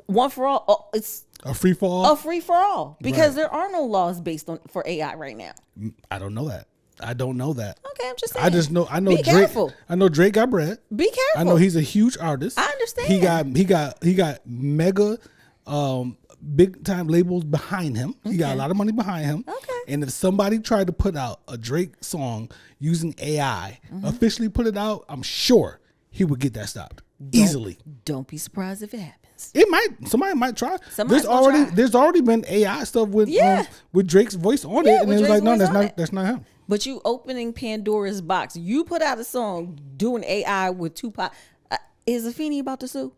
one for all. It's A free fall? a free for all because Right. there are no laws based on for AI right now. I don't know that. I don't know that. Okay, I'm just saying. I just know. I know Be Drake. careful. I know Drake got bread. Be careful. I know he's a huge artist. I understand. He got mega, big time labels behind him. He got a lot of money behind him. Okay. And if somebody tried to put out a Drake song using AI, officially put it out, I'm sure he would get that stopped easily. Don't be surprised if it happens. It might. Somebody might try. Somebody's gonna try. There's already been AI stuff with Drake's voice on Yeah, it, and with it was Drake's like, no, voice on it. that's not him. But you opening Pandora's box. You put out a song doing AI with Tupac. Is Afeni about to sue?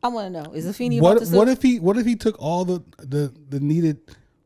I want to know. Is Afeni about to sue? What if he took all the needed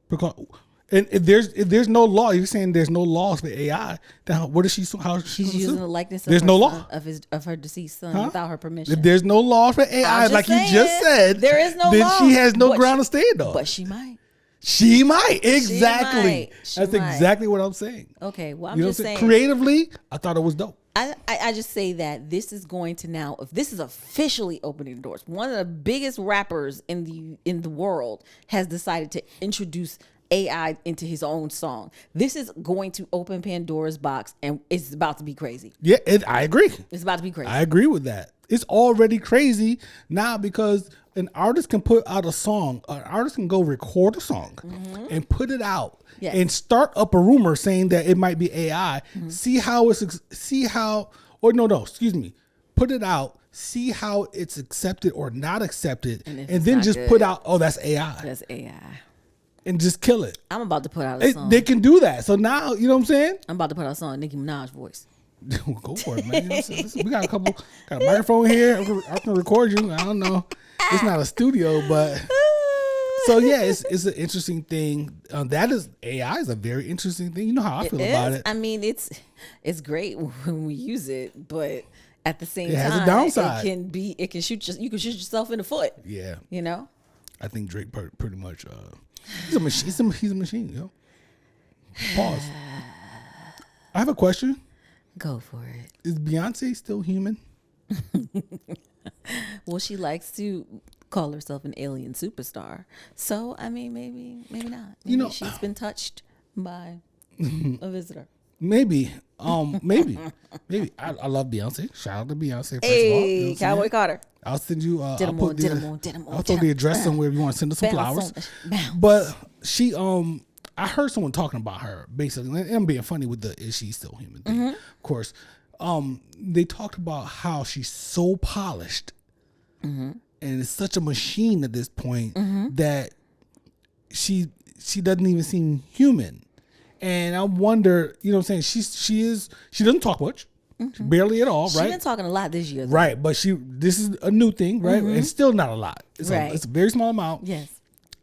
precautions? And if there's no law, you're saying there's no laws for AI. Then what is she? How is she She's gonna using sue? the likeness of There's her no son, law. of her deceased son Huh? without her permission. If there's no law for AI, just like you just saying, said, there is no then law. she has no But ground to stand on. But she might. She might. Exactly. might. She That's might. exactly what I'm saying. Okay, well, I'm You know just what I'm saying. saying? Creatively, I thought it was dope. I just say that this is going to now, if this is officially opening the doors, one of the biggest rappers in the world has decided to introduce AI into his own song. This is going to open Pandora's box, and it's about to be crazy. Yeah, I agree. It's about to be crazy. I agree with that. It's already crazy now because an artist can put out a song. An artist can go record a song and put it out and start up a rumor saying that it might be AI. Put it out. See how it's accepted or not accepted, and then just put out, oh, that's AI. That's AI. And just kill it. I'm about to put out a song. They can do that. So now, you know what I'm saying? I'm about to put out a song in Nicki Minaj voice. Go for it, man. You know what I'm saying? Listen, we got a microphone here. I can record you. I don't know. It's not a studio, but so yeah, it's an interesting thing. AI is a very interesting thing. You know how I feel about it. I mean, it's great when we use it, but at the same It time, has a downside. you can shoot yourself in the foot. Yeah, you know. I think Drake pretty much he's a machine. He's a machine. Yo, pause. I have a question. Go for it. Is Beyonce still human? Well, she likes to call herself an alien superstar. So, I mean, maybe not. Maybe she's been touched by a visitor. Maybe. Maybe. I love Beyonce. Shout out to Beyonce. Hey, Cowboy Carter. I'll send you. I'll throw the address somewhere if you want to send her some flowers. But she, I heard someone talking about her basically, and I'm being funny with the is she still human thing, of course. They talked about how she's so polished and it's such a machine at this point that she doesn't even seem human. And I wonder, you know what I'm saying? She doesn't talk much. Barely at all, right? She's been talking a lot this year, though. Right, but this is a new thing, right? It's still not a lot. It's a very small amount. Yes.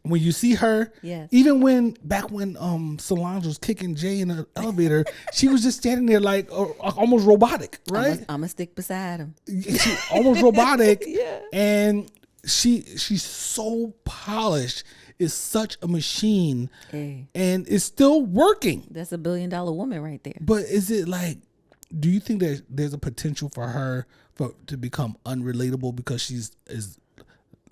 When you see her, even back when Solange was kicking Jay in the elevator, she was just standing there like almost robotic, right? I'm gonna stick beside him. She almost robotic, Yeah. And she's so polished. Is such a machine, and it's still working. That's $1 billion woman right there. But is it like? Do you think that there's a potential for her to become unrelatable because she's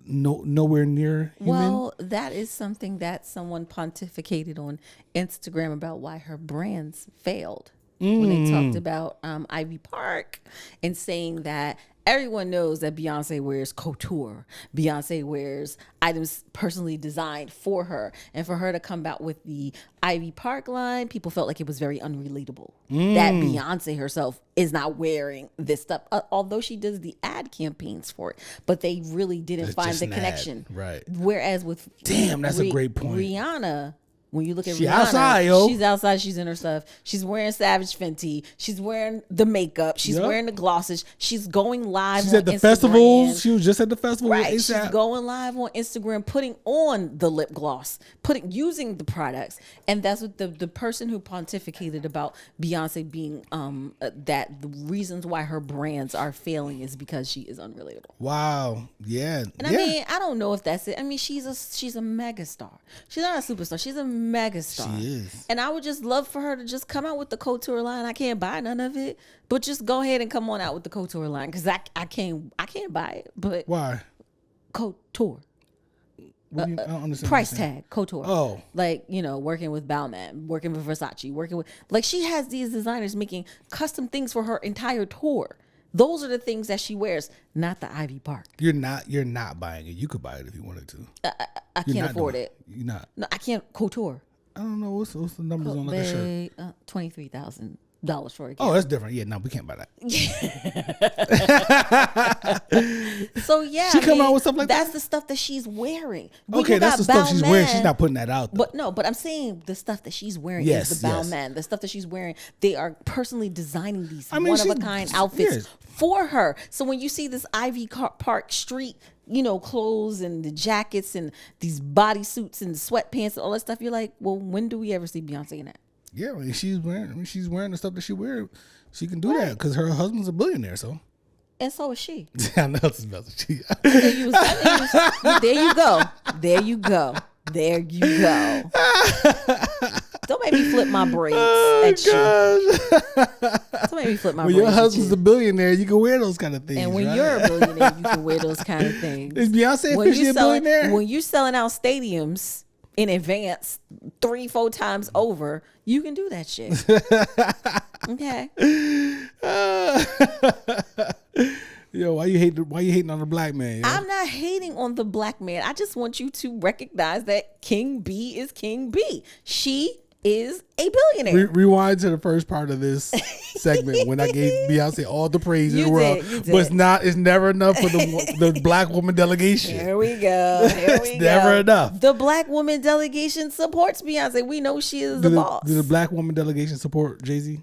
nowhere near human? Well, that is something that someone pontificated on Instagram about why her brands failed when they talked about Ivy Park and saying that everyone knows that Beyonce wears couture. Beyonce wears items personally designed for her. And for her to come out with the Ivy Park line, people felt like it was very unrelatable. That Beyonce herself is not wearing this stuff, although she does the ad campaigns for it. But they really didn't find the connection. Right. Whereas with that's a great point. Rihanna, when you look at She Rihanna, outside, yo. she's outside, she's in her stuff. She's wearing Savage Fenty. She's wearing the makeup. She's wearing the glosses. She's going live She's on at the Instagram. festivals. She was just at the festival. Right. With She's ASAP. going live on Instagram, putting on the lip gloss, using the products. And that's what the person who pontificated about Beyonce being that the reasons why her brands are failing is because she is unrelatable. Wow. Yeah. And I mean, I don't know if that's it. I mean, she's a megastar. She's not a superstar. She's a megastar. She is. And I would just love for her to just come out with the couture line. I can't buy none of it, but just go ahead and come on out with the couture line because I can't buy it. But Why? Couture. I don't understand. Price tag, couture. Oh. Like, working with Balmain, working with Versace, working with, like, she has these designers making custom things for her entire tour. Those are the things that she wears, not the Ivy Park. You're not buying it. You could buy it if you wanted to. I can't afford it. You're not. No, I can't couture. I don't know what's the numbers on like a shirt. $23,000 for it. Oh, that's different. Yeah, no, we can't buy that. So yeah, she come out with stuff like that's that. the stuff that she's wearing. When Okay, that's the stuff she's wearing. She's Balmain, not putting that out. Though. But I'm saying the stuff that she's wearing Yes, is the yes. Balmain. The stuff that she's wearing, they are personally designing these I mean, one of a kind outfits yes. for her. So when you see this Ivy Park street, clothes and the jackets and these bodysuits and sweatpants and all that stuff, you're like, well, when do we ever see Beyonce in that? Yeah, when she's wearing the stuff that she wears, she can do that because her husband's a billionaire. So. And so is she. I know it's message. There you go. There you go. There you go. Don't make me flip my braids at you. Don't make me flip my braids. When your husband's a billionaire, you can wear those kind of things. And when right? you're a billionaire, you can wear those kind of things. Is Beyonce officially a billionaire? When you're selling out stadiums in advance 3-4 times over, you can do that shit. Okay. Yo, why you hating on the black man? Yo? I'm not hating on the black man. I just want you to recognize that King B is King B. She is a billionaire. Rewind to the first part of this segment when I gave Beyonce all the praise in the world, you did. but it's never enough for the black woman delegation. Here we go. It's never enough. The black woman delegation supports Beyonce. We know she is the boss. Do the black woman delegation support Jay-Z?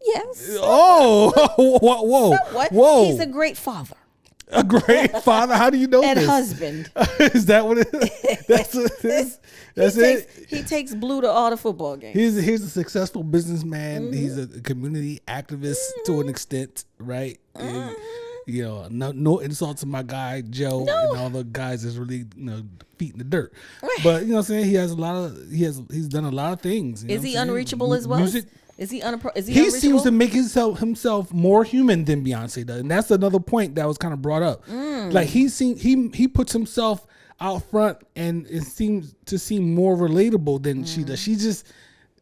Yes. Oh, whoa. Whoa. He's a great father. A great father? How do you know and this? husband. Is that what it is? That's it? He takes Blue to all the football games. He's a successful businessman. He's a community activist to an extent, right? And, you know, no insults to my guy Joe and all the guys that's really, feet in the dirt. Right. But you know what I'm saying? He's done a lot of things. Is he unreachable as well? Music. Is he He unreachable? seems to make himself more human than Beyonce does, and that's another point that was kind of brought up. Like he puts himself out front, and it seems to seem more relatable than she does. She just,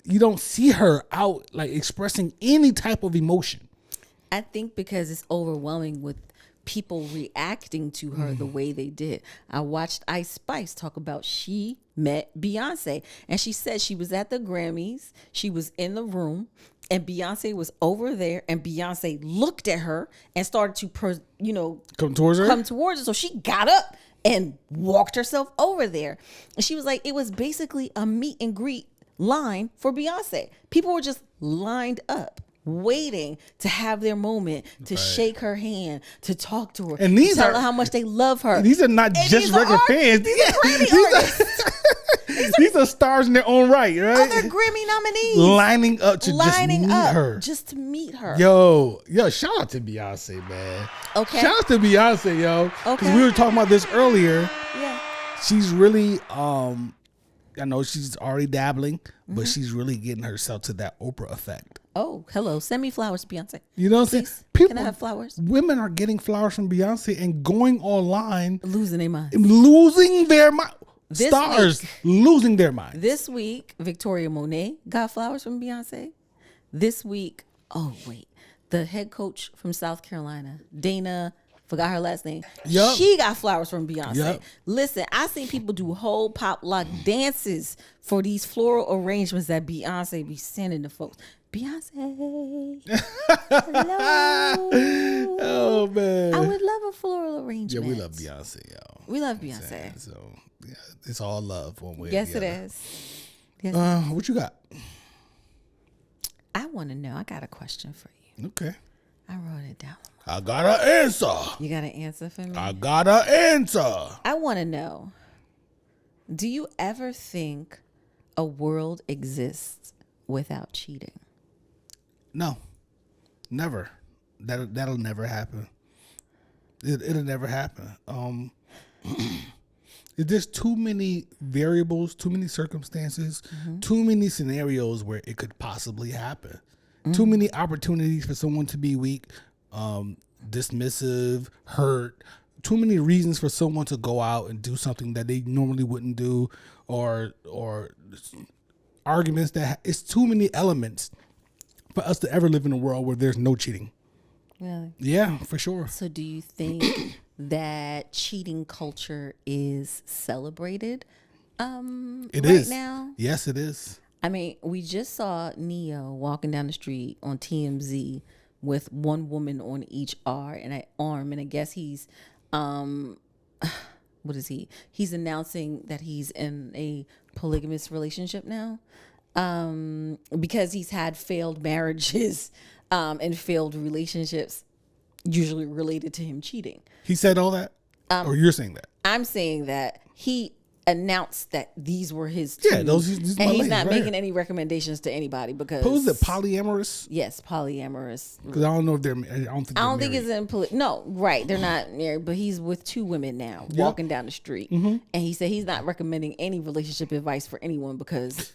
you don't see her out like expressing any type of emotion. I think because it's overwhelming with people reacting to her the way they did. I watched Ice Spice talk about she met Beyonce, and she said she was at the Grammys, she was in the room, and Beyonce was over there, and Beyonce looked at her and started to come towards her. So she got up and walked herself over there, and she was like, it was basically a meet and greet line for Beyonce. People were just lined up waiting to have their moment, to shake her hand, to talk to her, and these tell are her how much they love her. These are not just regular fans. These are Grammy artists. These are stars in their own right, right? Other Grammy nominees lining up to just meet her. Yo, shout out to Beyonce, man. Okay. Shout out to Beyonce, yo. Okay. Because we were talking about this earlier. Yeah. She's really, I know she's already dabbling, but she's really getting herself to that Oprah effect. Oh, hello. Send me flowers, Beyonce. You know what I'm saying? People, can I have flowers? Women are getting flowers from Beyonce and going online. Losing their minds. Losing their mind. This Stars week, losing their mind. This week, Victoria Monet got flowers from Beyonce. This week, the head coach from South Carolina, Dana, forgot her last name. Yep. She got flowers from Beyonce. Yep. Listen, I seen people do whole pop lock dances for these floral arrangements that Beyonce be sending to folks. Beyonce, hello. Oh man, I would love a floral arrangement. Yeah, we love Beyonce, yo. We love Beyonce. So yeah, it's all love one way. Yes, or the it other. is. Yes. What you got? I want to know. I got a question for you. Okay. I wrote it down. I got an answer. You got an answer for me? I got an answer. I want to know, do you ever think a world exists without cheating? No, never. That'll never happen. It'll never happen. There's too many variables, too many circumstances, too many scenarios where it could possibly happen. Too many opportunities for someone to be weak, dismissive, hurt. Too many reasons for someone to go out and do something that they normally wouldn't do, or arguments that it's too many elements for us to ever live in a world where there's no cheating. Really? Yeah, for sure. So do you think that cheating culture is celebrated It right is now? Yes, it is. I mean, we just saw Neo walking down the street on TMZ with one woman on each arm, and I guess he's what is he? He's announcing that he's in a polygamous relationship now, because he's had failed marriages and failed relationships, usually related to him cheating. He said all that, or you're saying that? I'm saying that he announced that these were his two, these and he's ladies, not right making here. any recommendations to anybody because. What was it, polyamorous? Yes, polyamorous. Because I don't know if they're. I don't think it's in no, right. They're not married, but he's with two women now, walking down the street. And he said he's not recommending any relationship advice for anyone because,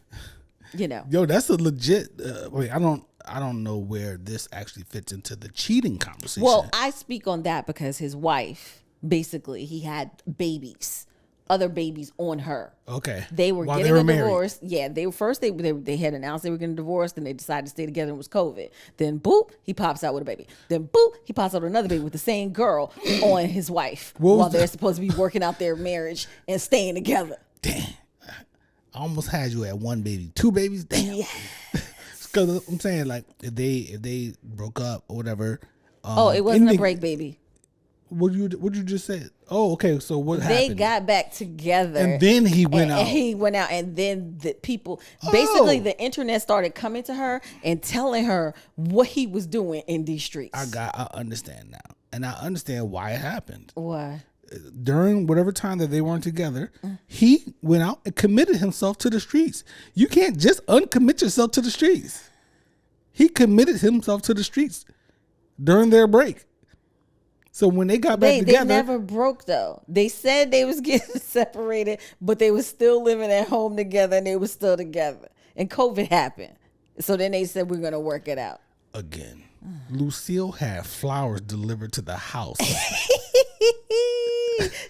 Yo, that's a legit. I don't know where this actually fits into the cheating conversation. Well, I speak on that because his wife, basically, he had babies other babies on her. Okay. They were While getting they were a married. divorce. Yeah, they had announced they were getting a divorce. Then they decided to stay together, and it was COVID. Then boop, he pops out with a baby. Then boop, he pops out with another baby with the same girl on his wife while they're supposed to be working out their marriage and staying together. Damn. I almost had you at one baby. 2 babies? Damn. Yeah. Because I'm saying, like, if they broke up or whatever. It wasn't a break, baby. What you just said? Oh, okay. So what happened? They got back together, and then he went out. And he went out, and then the people, basically, the internet started coming to her and telling her what he was doing in these streets. I understand now, and I understand why it happened. Why? During whatever time that they weren't together, he went out and committed himself to the streets. You can't just uncommit yourself to the streets. He committed himself to the streets during their break. So when they got back together, they never broke though. They said they was getting separated, but they was still living at home together, and they was still together. And COVID happened, so then they said we're gonna work it out again. Lucille had flowers delivered to the house.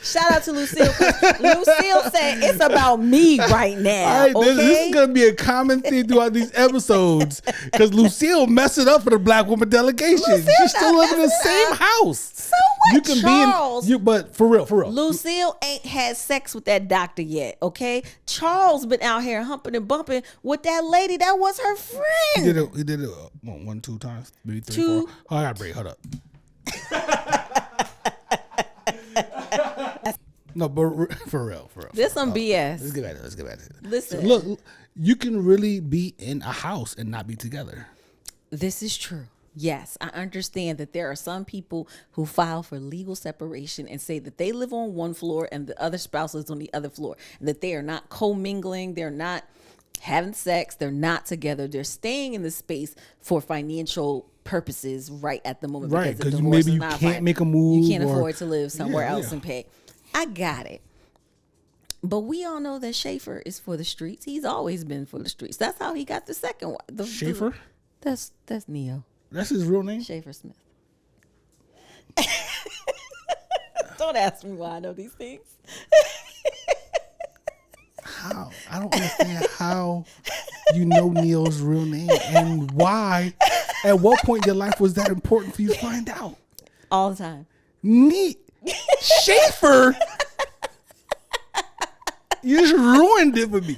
Shout out to Lucille. Lucille said it's about me right now. All right, this is gonna be a common theme throughout these episodes because Lucille messed it up for the Black woman delegation. She's still living in the same house. So what? You can Charles, but for real. Lucille ain't had sex with that doctor yet. Okay, Charles been out here humping and bumping with that lady that was her friend. He did it 1, 2 times, maybe 3, 2. 4. Oh, I gotta break. Hold up. No, but for real. This some BS. Let's get back to it. Listen. So look, you can really be in a house and not be together. This is true. Yes, I understand that there are some people who file for legal separation and say that they live on one floor and the other spouse lives on the other floor, and that they are not commingling, they're not having sex, they're not together, they're staying in the space for financial purposes right at the moment. Right, because maybe you can't make a move. You can't afford to live somewhere else yeah. and pay. I got it. But we all know that Schaefer is for the streets. He's always been for the streets. That's how he got the second one. Schaefer? That's Neo. That's his real name? Schaefer Smith. Don't ask me why I know these things. How? I don't understand how you know Neil's real name and why. At what point in your life was that important for you to find out? All the time. Schaefer? You just ruined it for me.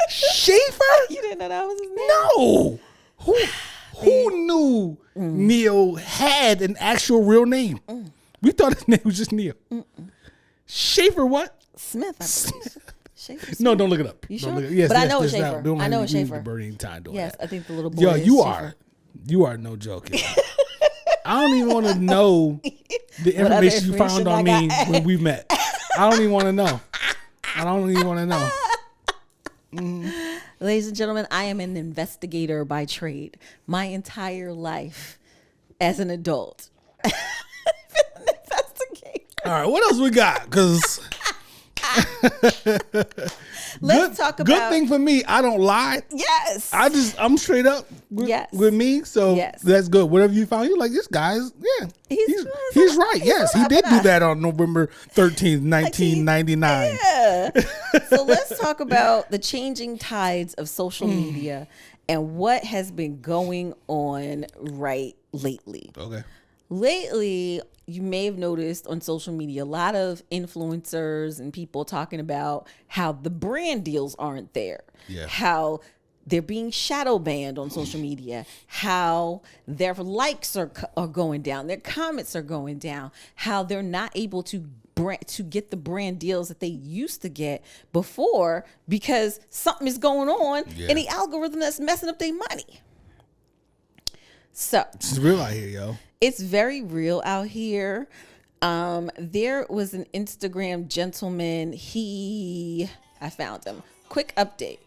Schaefer? You didn't know that was his name? No. Who knew Neil had an actual real name? We thought his name was just Neil. Schaefer what? Smith. Schaefer Smith. No, don't look it up. You sure? Look it up. Yes, but yes, I know it's there's Schaefer. not- I know it's use Schaefer. the burning time doing Yes, that. I think the little boy Yo, is you Schaefer. are no joke. I don't even want to know the information you found on me when we met. I don't even want to know. Ladies and gentlemen, I am an investigator by trade. My entire life as an adult. I've been an investigator. All right, what else we got? Because Let's talk about. Good thing for me, I don't lie. Yes. I'm straight up with me. So that's good. Whatever you found, you're like, this guy's, he's right. Yes, he did do that on November 13th, 1999. Yeah. So let's talk about the changing tides of social media and what has been going on lately. Okay. Lately, you may have noticed on social media a lot of influencers and people talking about how the brand deals aren't there. Yeah. How they're being shadow banned on social media, how their likes are going down, their comments are going down, how they're not able to get the brand deals that they used to get before because something is going on in the algorithm that's messing up their money. So it's real out here, yo. It's very real out here. There was an Instagram gentleman. I found him. Quick update.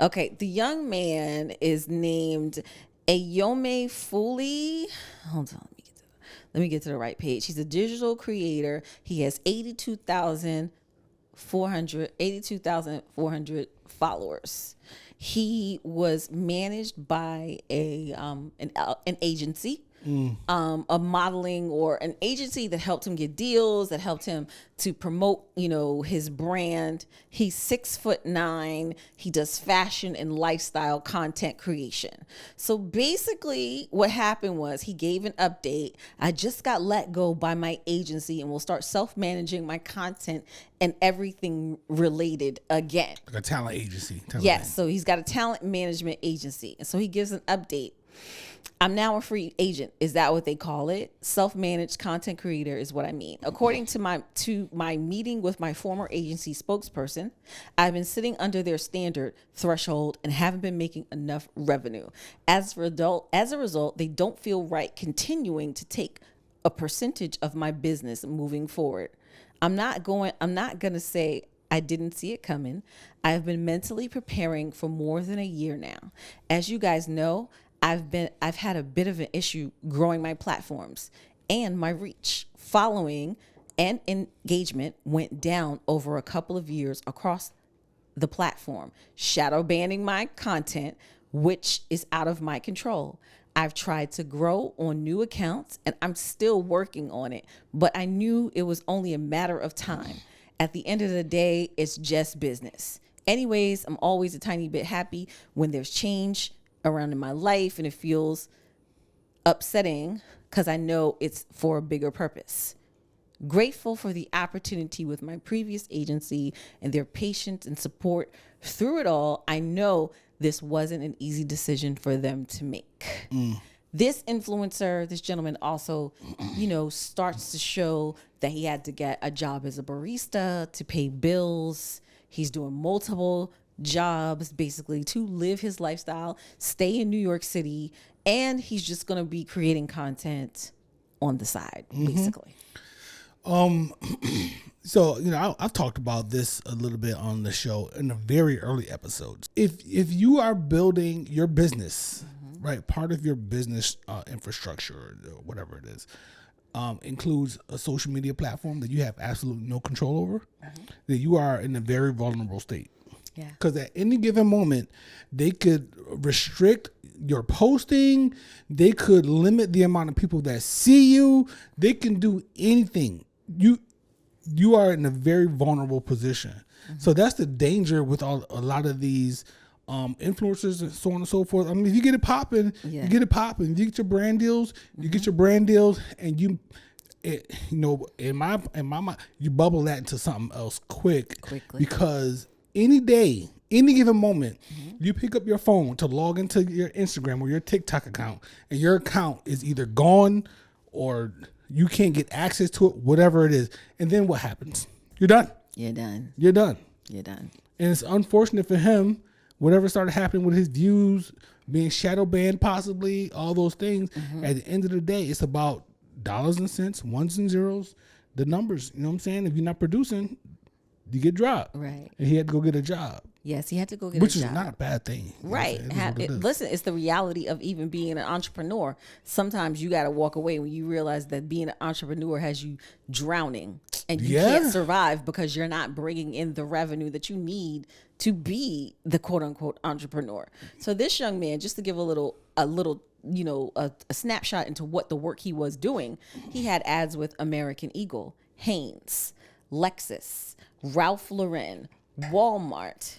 Okay, the young man is named Wnba Foley. Hold on, let me get to the right page. He's a digital creator. He has 82,400 followers. He was managed by an agency a modeling or an agency that helped him get deals, that helped him to promote, his brand. He's 6'9". He does fashion and lifestyle content creation. So basically what happened was he gave an update. I just got let go by my agency and will start self-managing my content and everything related again. Like a talent agency. Yes. So he's got a talent management agency. And so he gives an update. I'm now a free agent. Is that what they call it? Self-managed content creator is what I mean. According to my meeting with my former agency spokesperson, I've been sitting under their standard threshold and haven't been making enough revenue. As a result, they don't feel right continuing to take a percentage of my business moving forward. I'm not going to say I didn't see it coming. I've been mentally preparing for more than a year now. As you guys know, I've had a bit of an issue growing my platforms and my reach. Following and engagement went down over a couple of years across the platform, shadow banning my content, which is out of my control. I've tried to grow on new accounts and I'm still working on it, but I knew it was only a matter of time. At the end of the day, it's just business. Anyways, I'm always a tiny bit happy when there's change around in my life and it feels upsetting because I know it's for a bigger purpose. Grateful for the opportunity with my previous agency and their patience and support through it all. I know this wasn't an easy decision for them to make. This influencer, this gentleman also, starts to show that he had to get a job as a barista to pay bills. He's doing multiple jobs basically to live his lifestyle, stay in New York City, and he's just going to be creating content on the side, basically. So, I've talked about this a little bit on the show in the very early episodes. If you are building your business, right, part of your business infrastructure or whatever it is, includes a social media platform that you have absolutely no control over, then you are in a very vulnerable state. Yeah. Because at any given moment, they could restrict your posting. They could limit the amount of people that see you. They can do anything. You are in a very vulnerable position. So that's the danger with a lot of these influencers and so on and so forth. I mean, if you get it popping, you get it popping. If you get your brand deals, you get your brand deals, and in my mind, you bubble that into something else quickly. Because any day, any given moment, you pick up your phone to log into your Instagram or your TikTok account, and your account is either gone or you can't get access to it, whatever it is. And then what happens? You're done. You're done. And it's unfortunate for him, whatever started happening with his views, being shadow banned possibly, all those things. At the end of the day, it's about dollars and cents, ones and zeros, the numbers. You know what I'm saying? If you're not producing, you get dropped. Right. And he had to go get a job. Yes, he had to go get a job. Which is not a bad thing. Right. Listen, it's the reality of even being an entrepreneur. Sometimes you got to walk away when you realize that being an entrepreneur has you drowning and you can't survive because you're not bringing in the revenue that you need to be the quote unquote entrepreneur. So this young man, just to give a snapshot into what the work he was doing, he had ads with American Eagle, Hanes, Lexus, Ralph Lauren, Walmart,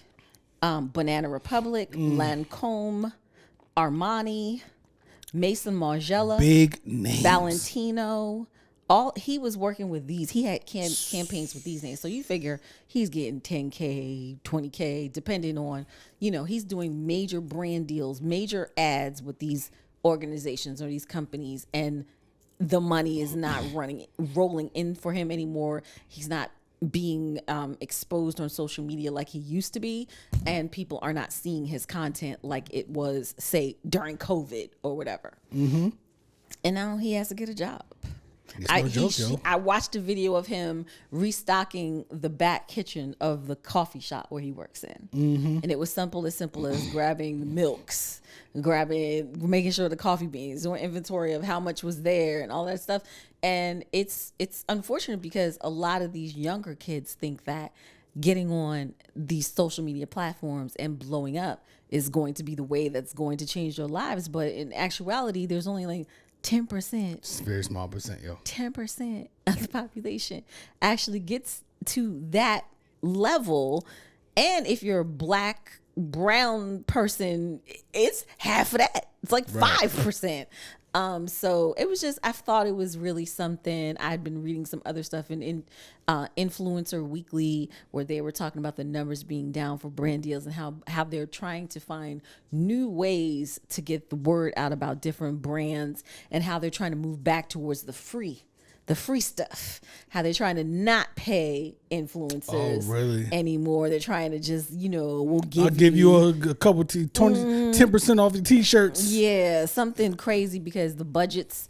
Banana Republic, Lancome, Armani, Maison Margiela, big names, Valentino. He was working with these. He had campaigns with these names. So you figure he's getting 10K, 20K, depending on, he's doing major brand deals, major ads with these organizations or these companies, and the money is not rolling in for him anymore. He's not being exposed on social media like he used to be, and people are not seeing his content like it was, say, during COVID or whatever. And now he has to get a job. I watched a video of him restocking the back kitchen of the coffee shop where he works in. And it was as simple as grabbing the milks, making sure the coffee beans, doing inventory of how much was there and all that stuff. And it's unfortunate because a lot of these younger kids think that getting on these social media platforms and blowing up is going to be the way that's going to change their lives. But in actuality, there's only like 10%. It's a very small percent, yo. 10% of the population actually gets to that level. And if you're a black, brown person, it's half of that. It's like 5%. So it was just, I thought it was really something. I'd been reading some other stuff in Influencer Weekly where they were talking about the numbers being down for brand deals and how they're trying to find new ways to get the word out about different brands and how they're trying to move back towards the free stuff, how they're trying to not pay influencers anymore. They're trying to just, I'll give you a couple 10% off your t-shirts. Yeah, something crazy because the budgets,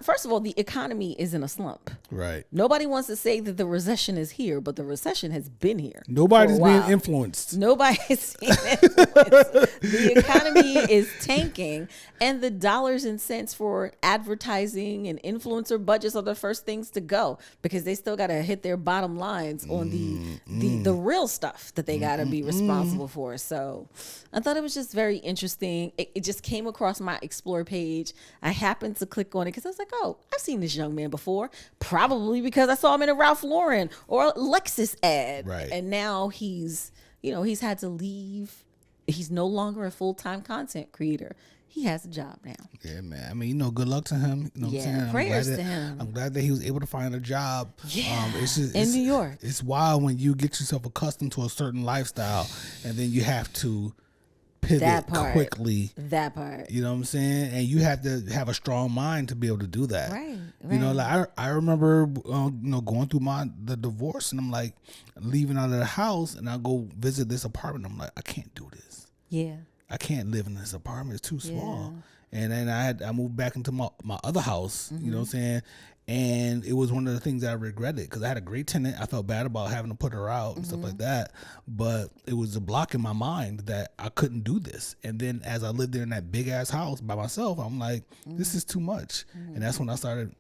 first of all, the economy is in a slump. Right. Nobody wants to say that the recession is here, but the recession has been here. Nobody's being influenced. Nobody's being influenced. The economy is tanking, and the dollars and cents for advertising and influencer budgets are the first things to go because they still got to hit their bottom lines on the real stuff that they got to be responsible for. So I thought it was just very interesting. It just came across my Explore page. I happened to click on it because I was like, oh, I've seen this young man before, probably because I saw him in a Ralph Lauren or a Lexus ad. Right. And now he's had to leave. He's no longer a full-time content creator. He has a job now. Yeah, man. I mean, good luck to him. You know what I'm saying? Prayers to him. I'm glad that he was able to find a job. Yeah, it's in New York. It's wild when you get yourself accustomed to a certain lifestyle and then you have to pivot quickly. That part. You know what I'm saying? And you have to have a strong mind to be able to do that. Right. Like I remember, going through the divorce, and I'm like leaving out of the house, and I go visit this apartment. I'm like, I can't do this. Yeah. I can't live in this apartment. It's too small. And then I moved back into my other house. You know what I'm saying? And it was one of the things that I regretted because I had a great tenant. I felt bad about having to put her out and stuff like that. But it was a block in my mind that I couldn't do this. And then as I lived there in that big ass house by myself, I'm like, this is too much. And that's when I started,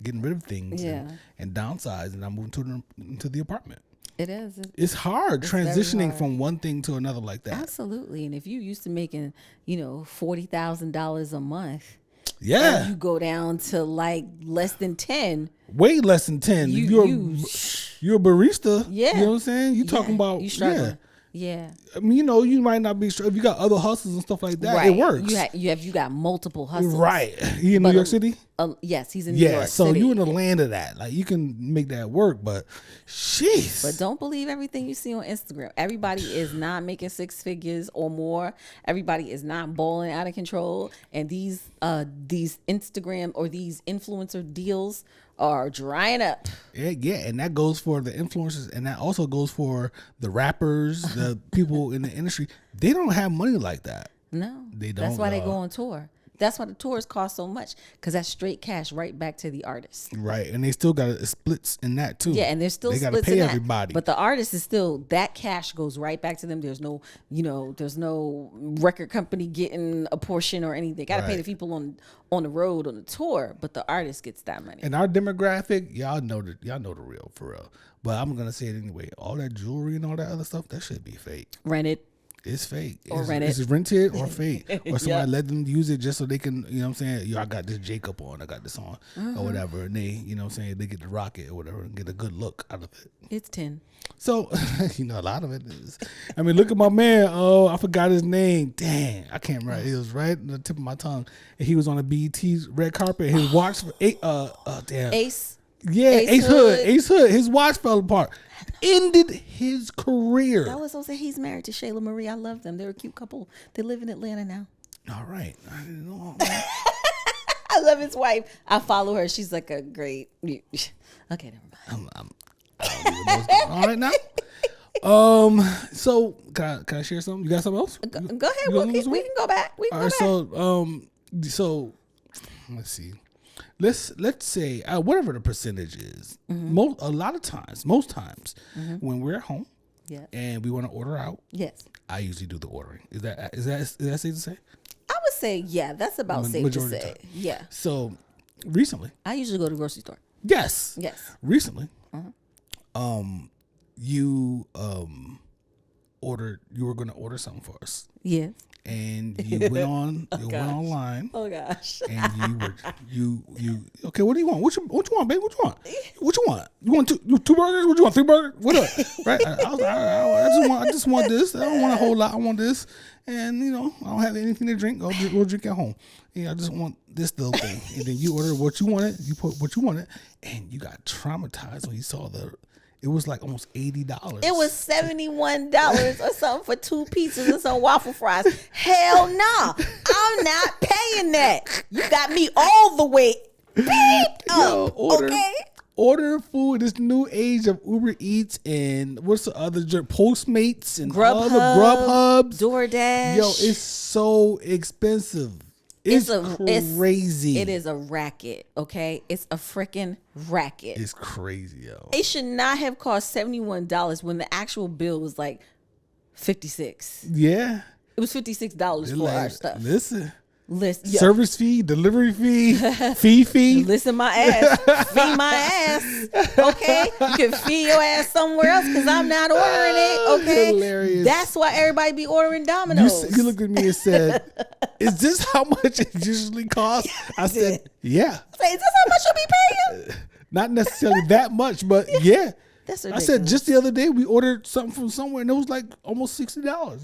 getting rid of things and downsizing. And I moved into the apartment. It is. It's hard transitioning from one thing to another like that. Absolutely. And if you used to making, $40,000 a month. Yeah. And you go down to like less than 10. Way less than 10. You're a barista. Yeah. You know what I'm saying? You're talking about. You struggling. Yeah. I mean, you might not be sure if you got other hustles and stuff like that. It works. You got multiple hustles. Right. He in New York City? Yes, he's in New York so City. you in the land of that. Like you can make that work, but jeez. But don't believe everything you see on Instagram. Everybody is not making six figures or more. Everybody is not balling out of control. And these Instagram or these influencer deals are drying up. Yeah, and that goes for the influencers, and that also goes for the rappers, the people in the industry. They don't have money like that. No, they don't. That's why they go on tour. That's why the tours cost so much, because that's straight cash right back to the artist. Right, and they still got splits in that too. Yeah, and there's still they splits gotta pay in that. everybody. But the artist is still, that cash goes right back to them. There's no, there's no record company getting a portion or anything. They gotta pay the people on the road on the tour, but the artist gets that money. And our demographic, y'all know the real for real. But I'm gonna say it anyway. All that jewelry and all that other stuff, that should be fake. Rented. It's fake. Or rented. It's rented or fake. Or somebody let them use it just so they can, you know what I'm saying? I got this Jacob on, I got this on, or whatever. And they, you know what I'm saying, they get to rock it or whatever and get a good look out of it. It's 10. So, a lot of it is. I mean, look at my man. Oh, I forgot his name. Dang, I can't remember. It was right on the tip of my tongue. And he was on the BET's red carpet. His watch, damn. Ace. Yeah, Ace Hood. Ace Hood. His watch fell apart. Ended his career. That was also, he's married to Shayla Marie. I love them. They're a cute couple. They live in Atlanta now. All right. I didn't know. I love his wife. I follow her. She's like a great. Okay, never mind. I don't even know what's going on right now. So can I share something? You got something else? Go ahead. We can go back. All right. So let's see. Let's say whatever the percentage is. Most times, when we're at home, and we want to order out, I usually do the ordering. Is that safe to say? I would say that's about safe to say. Yeah. So recently, I usually go to the grocery store. Yes. Yes. Recently, you you were going to order something for us. Yes. And you went went online. Oh gosh. And you okay, what do you want? What you want, babe? What you want? What you want? You want two burgers? What you want? 3 burgers? What up? Right? I just want this. I don't want a whole lot. I want this. And I don't have anything to drink. We'll drink at home. I just want this little thing. And then you ordered what you wanted. You put what you wanted, and you got traumatized when you saw it was like almost $80. It was $71 or something for 2 pizzas and some waffle fries. Hell no. I'm not paying that. You got me all the way up. Order food. This new age of Uber Eats and what's the other Postmates and Grubhubs. DoorDash. Yo, it's so expensive. It's crazy. It is a racket, okay? It's a freaking racket. It's crazy, yo. It should not have cost $71 when the actual bill was like $56. Yeah. It was $56 for our stuff. Listen. Service fee, delivery fee, fee. Listen, my ass. Feed my ass. Okay? You can feed your ass somewhere else because I'm not ordering it. Okay? Hilarious. That's why everybody be ordering Domino's. You looked at me and said, is this how much it usually costs? I said, yeah. Is this how much you'll be paying? Not necessarily that much, but yeah. That's ridiculous. I said just the other day we ordered something from somewhere and it was like almost $60. Yo,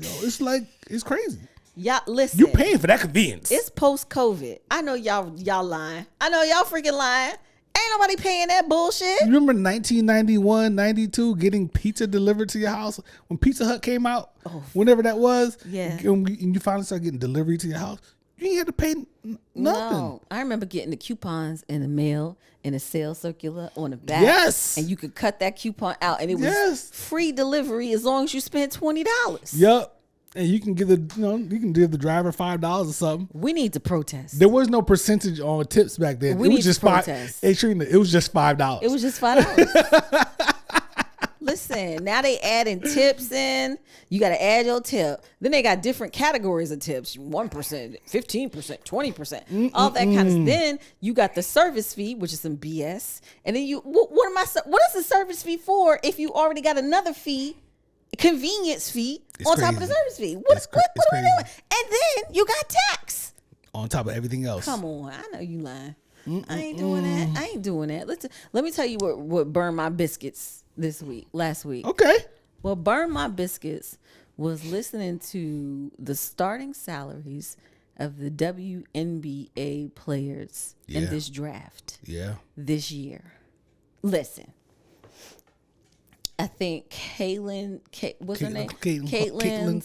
it's crazy. Y'all listen. You paying for that convenience. It's post-COVID. I know y'all lying. I know y'all freaking lying. Ain't nobody paying that bullshit. You remember 1991, 92 getting pizza delivered to your house when Pizza Hut came out? Oh, whenever that was. Yeah. And you finally started getting delivery to your house. You ain't had to pay nothing. No. I remember getting the coupons in the mail and a sales circular on the back. Yes. And you could cut that coupon out and it was free delivery as long as you spent $20. Yep. And you can give the driver $5 or something. We need to protest. There was no percentage on tips back then. We need to protest. It was just $5. It was just $5. Listen, now they adding tips in. You got to add your tip. Then they got different categories of tips: 1%, 15%, 20%, all that kind of. Then you got the service fee, which is some BS. And then what is the service fee for if you already got another fee? Convenience fee on top of the service fee. What are we doing? And then you got tax on top of everything else. Come on, I know you lying. I ain't doing that. I ain't doing that. Let me tell you what burned my biscuits last week. Okay. What burned my biscuits was listening to the starting salaries of the WNBA players in this draft. Yeah. This year. Listen. I think Caitlyn's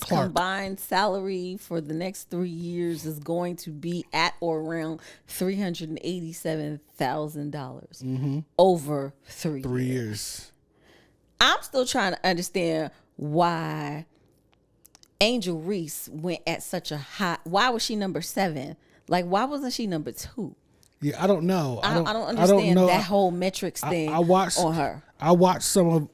Clark. combined salary for the next 3 years is going to be at or around $387,000 over 3 years. I'm still trying to understand why Angel Reese went at such a high. Why was she number 7? Like, why wasn't she number 2? Yeah, I don't know. I don't understand that whole metrics thing on her. I watched some of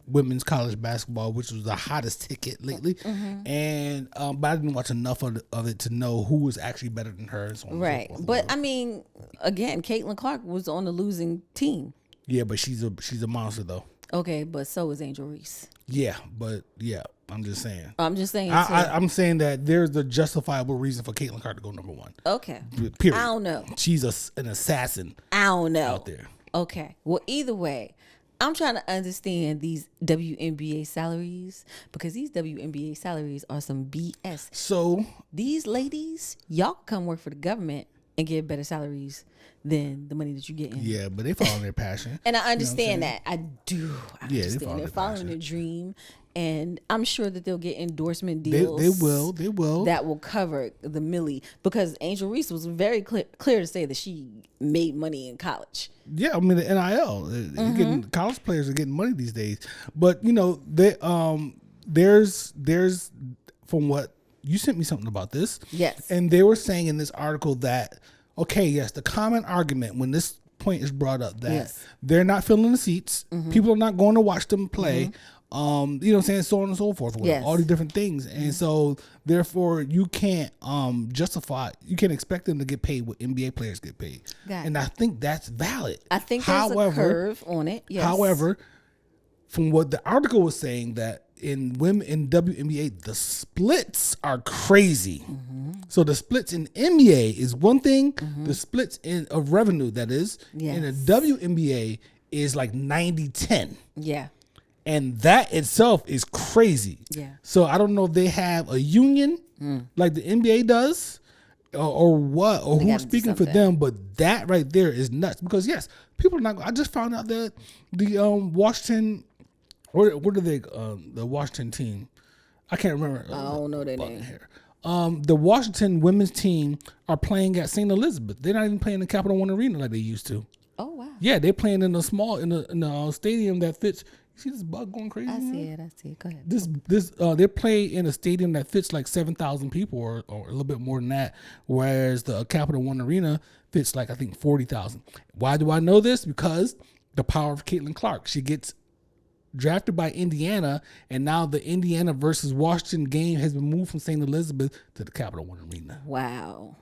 women's college basketball, which was the hottest ticket lately, and but I didn't watch enough of it to know who was actually better than her. And so on right, and so forth. but I mean, again, Caitlin Clark was on the losing team. Yeah, but she's a monster though. Okay, but so is Angel Reese. Yeah, but yeah, I'm just saying. I'm saying that there's a justifiable reason for Caitlin Clark to go number 1. Okay. Period. I don't know. She's an assassin. I don't know. Out there. Okay. Well, either way, I'm trying to understand these WNBA salaries because these WNBA salaries are some BS. So these ladies, y'all come work for the government and get better salaries than the money that you get in. Yeah, but they follow their passion. And I understand that. I do. I understand. They're following passion. their dream. And I'm sure that they'll get endorsement deals. They will. That will cover the millie. Because Angel Reese was very clear to say that she made money in college. Yeah, I mean the NIL. College players are getting money these days. But there's from what you sent me something about this. Yes. And they were saying in this article that the common argument when this point is brought up that they're not filling the seats, people are not going to watch them play. You know what I'm saying, so on and so forth, all these different things. And so therefore you can't you can't expect them to get paid what NBA players get paid. And I think that's valid. I think there's a curve on it. Yes. However, from what the article was saying, that in women in WNBA, the splits are crazy. So the splits in NBA is one thing. The splits of revenue, that is, in the WNBA is like 90-10. Yeah. And that itself is crazy. Yeah. So I don't know if they have a union like the NBA does or what, or who's speaking for them, but that right there is nuts. Because yes, people are not. I just found out that the Washington, what are they? The Washington team, I can't remember. I don't know their name. Here. The Washington women's team are playing at St. Elizabeth. They're not even playing the Capital One Arena like they used to. Oh wow. Yeah, they're playing in a stadium that fits. You see this bug going crazy? I see it. Go ahead. They're playing in a stadium that fits like 7,000 people or a little bit more than that, whereas the Capital One Arena fits like I think 40,000. Why do I know this? Because the power of Caitlin Clark. She gets drafted by Indiana, and now the Indiana versus Washington game has been moved from St. Elizabeth to the Capital One Arena. Wow.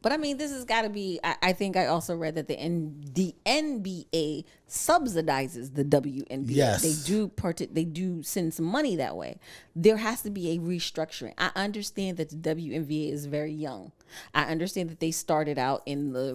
But I mean, this has got to be. I think I also read that the NBA subsidizes the WNBA. Yes, they do send some money that way. There has to be a restructuring. I understand that the WNBA is very young. I understand that they started out in the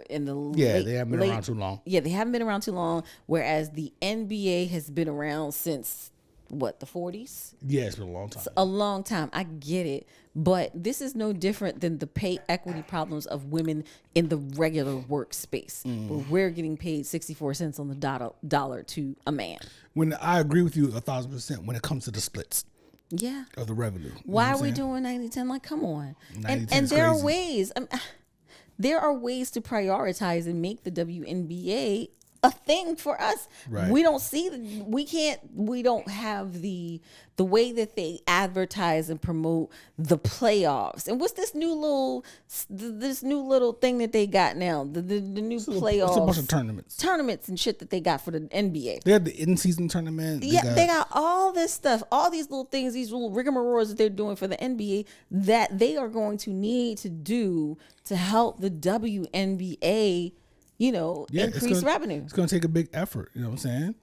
they haven't been around too long. Yeah, they haven't been around too long. Whereas the NBA has been around since the 40s? Yeah, it's been a long time. It's a long time. I get it. But this is no different than the pay equity problems of women in the regular workspace, where we're getting paid 64 cents on the dollar to a man. When I agree with you 1,000% when it comes to the splits. Yeah. Of the revenue. Why are we doing 90-10? Like, come on. 90-10 and is there crazy. are ways. There are ways to prioritize and make the WNBA a thing for us. Right. We don't have the way that they advertise and promote the playoffs. And what's this new little thing that they got now? The new playoffs. It's a bunch of tournaments and shit that they got for the NBA. They had the in-season tournament. They got all this stuff, all these little things, these little rigmaroles that they're doing for the NBA that they are going to need to do to help the WNBA increase revenue. It's going to take a big effort. You know what I'm saying?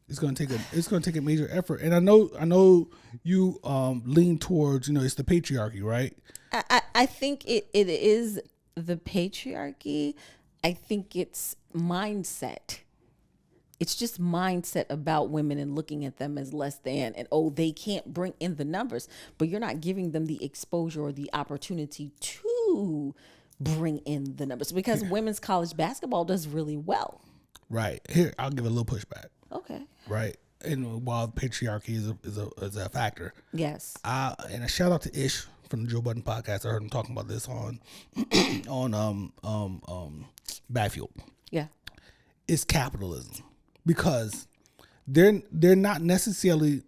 It's going to take a major effort. And I know you lean towards, it's the patriarchy, right? I think it is the patriarchy. I think it's mindset. It's just mindset about women and looking at them as less than, and they can't bring in the numbers, but you're not giving them the exposure or the opportunity to bring in the numbers, because women's college basketball does really well. Right. Here, I'll give a little pushback. Okay. Right. And while patriarchy is a factor. Yes. And a shout out to Ish from the Joe Budden podcast. I heard him talking about this on Backfield. Yeah. It's capitalism, because they're not necessarily,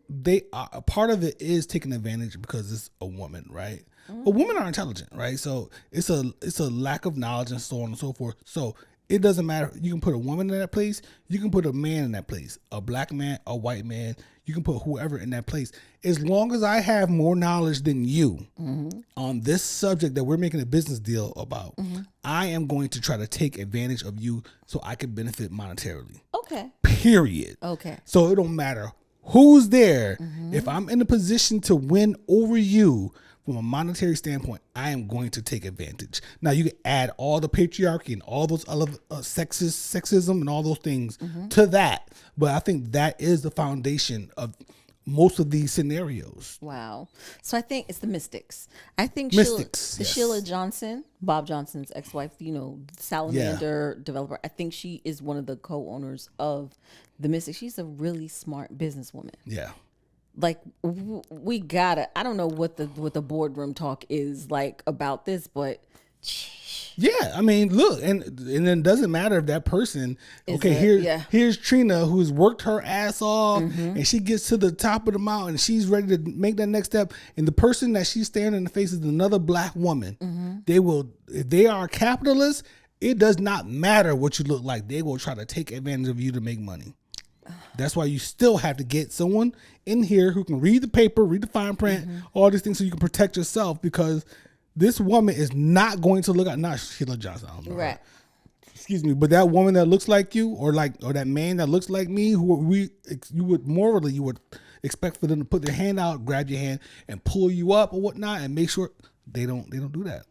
a part of it is taking advantage because it's a woman, right? But women are intelligent, right? So it's a lack of knowledge and so on and so forth. So it doesn't matter. You can put a woman in that place. You can put a man in that place. A black man, a white man. You can put whoever in that place. As long as I have more knowledge than you on this subject that we're making a business deal about, I am going to try to take advantage of you so I can benefit monetarily. Okay. Period. Okay. So it don't matter who's there. If I'm in a position to win over you from a monetary standpoint, I am going to take advantage. Now, you can add all the patriarchy and all those other sexism and all those things to that. But I think that is the foundation of most of these scenarios. Wow. So I think it's the Mystics. I think Mystics, Sheila Johnson, Bob Johnson's ex-wife, Salamander developer. I think she is one of the co-owners of the Mystics. She's a really smart businesswoman. Yeah. Like, we gotta, I don't know what the boardroom talk is like about this, but yeah, I mean, look, and it doesn't matter if that person, here's Trina, who's worked her ass off, and she gets to the top of the mountain, she's ready to make that next step, and the person that she's staring in the face is another black woman. They will, if they are capitalists, it does not matter what you look like. They will try to take advantage of you to make money. That's why you still have to get someone in here who can read the paper, read the fine print, all these things, so you can protect yourself, because this woman is not going to look at, not Sheila Johnson, I don't know. Right. excuse me, but that woman that looks like you, or that man that looks like me, you would expect for them to put their hand out, grab your hand, and pull you up or whatnot, and make sure they don't do that.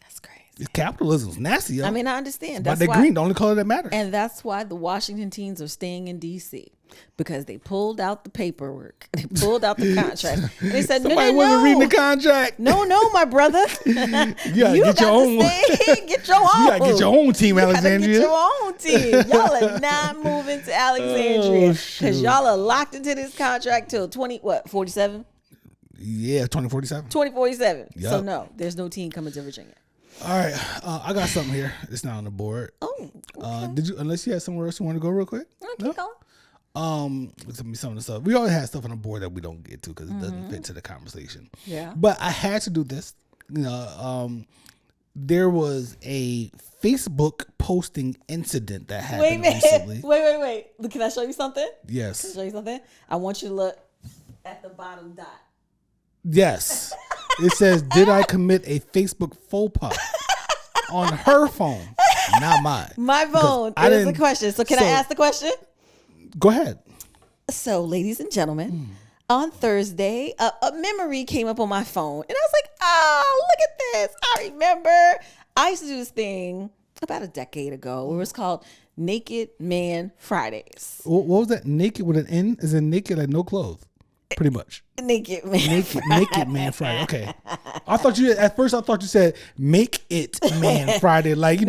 That's crazy. It's capitalism's nasty. Yo. I mean, I understand. But they're green, the only color that matters. And that's why the Washington teens are staying in D.C. because they pulled out the paperwork. They pulled out the contract. And they said, Somebody no. wasn't reading the contract. No, my brother. You get your own. Get your own. You gotta get your own team, Alexandria. Get your own team. Y'all are not moving to Alexandria because y'all are locked into this contract till 47? Yeah, 2047. 2047. Yep. So no, there's no team coming to Virginia. All right, I got something here. It's not on the board. Oh, okay. Did you? Unless you had somewhere else you want to go real quick. Keep going. Some of the stuff we always have stuff on the board that we don't get to because it doesn't fit to the conversation. Yeah. But I had to do this. There was a Facebook posting incident that happened recently. Wait. Can I show you something? Yes. Can I show you something? I want you to look at the bottom dot. Yes. It says, "Did I commit a Facebook faux pas?" on her phone, not mine. My phone is the question. So can I ask the question? Go ahead. So, ladies and gentlemen, on Thursday, a memory came up on my phone. And I was like, oh, look at this. I remember I used to do this thing about a decade ago where it was called Naked Man Fridays. What was that? Naked with an N? Is it naked like no clothes? Pretty much. Naked Man Naked Man Friday. Okay. At first I thought you said Make It Man Friday, like,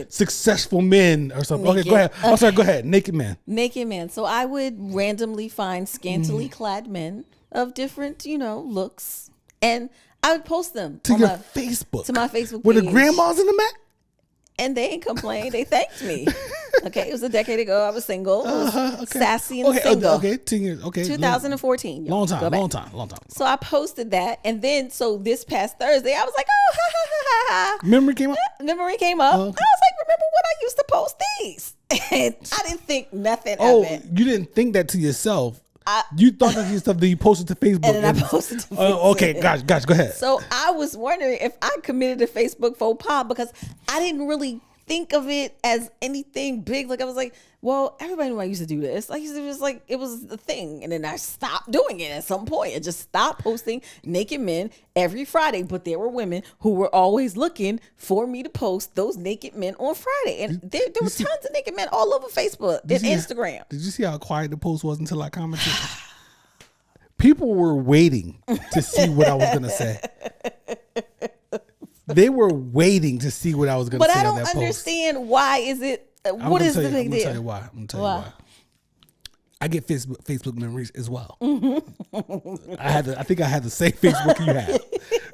successful men or something. Naked. Okay, go ahead. I'm sorry, go ahead. Naked Man. Naked Man. So I would randomly find scantily clad men of different, looks. And I would post them to your Facebook. To my Facebook page. Were the grandmas in the Mac? And they ain't complained. They thanked me. Okay, it was a decade ago. I was single. I was sassy and single. Okay, 10 years. Okay, 2014. Long time. So I posted that, and then this past Thursday, I was like, oh, ha ha ha ha ha. Memory came up. And I was like, remember when I used to post these? And I didn't think nothing of it. You didn't think that to yourself. You thought of your stuff that you posted to Facebook. And then I posted to Facebook. Okay, gosh, go ahead. So I was wondering if I committed a Facebook faux pas because I didn't really think of it as anything big. Like I was like, well, everybody knew I used to do this. I used to just it was the thing. And then I stopped doing it at some point. I just stopped posting naked men every Friday. But there were women who were always looking for me to post those naked men on Friday. And there were tons of naked men all over Facebook and Instagram. Did you see how quiet the post was until I commented? People were waiting to see what I was going to say. They were waiting to see what I was going to say on that post. But I don't understand why is it. What is the big deal? I'm going to tell you why. I get Facebook memories as well. I think I had the same Facebook you had,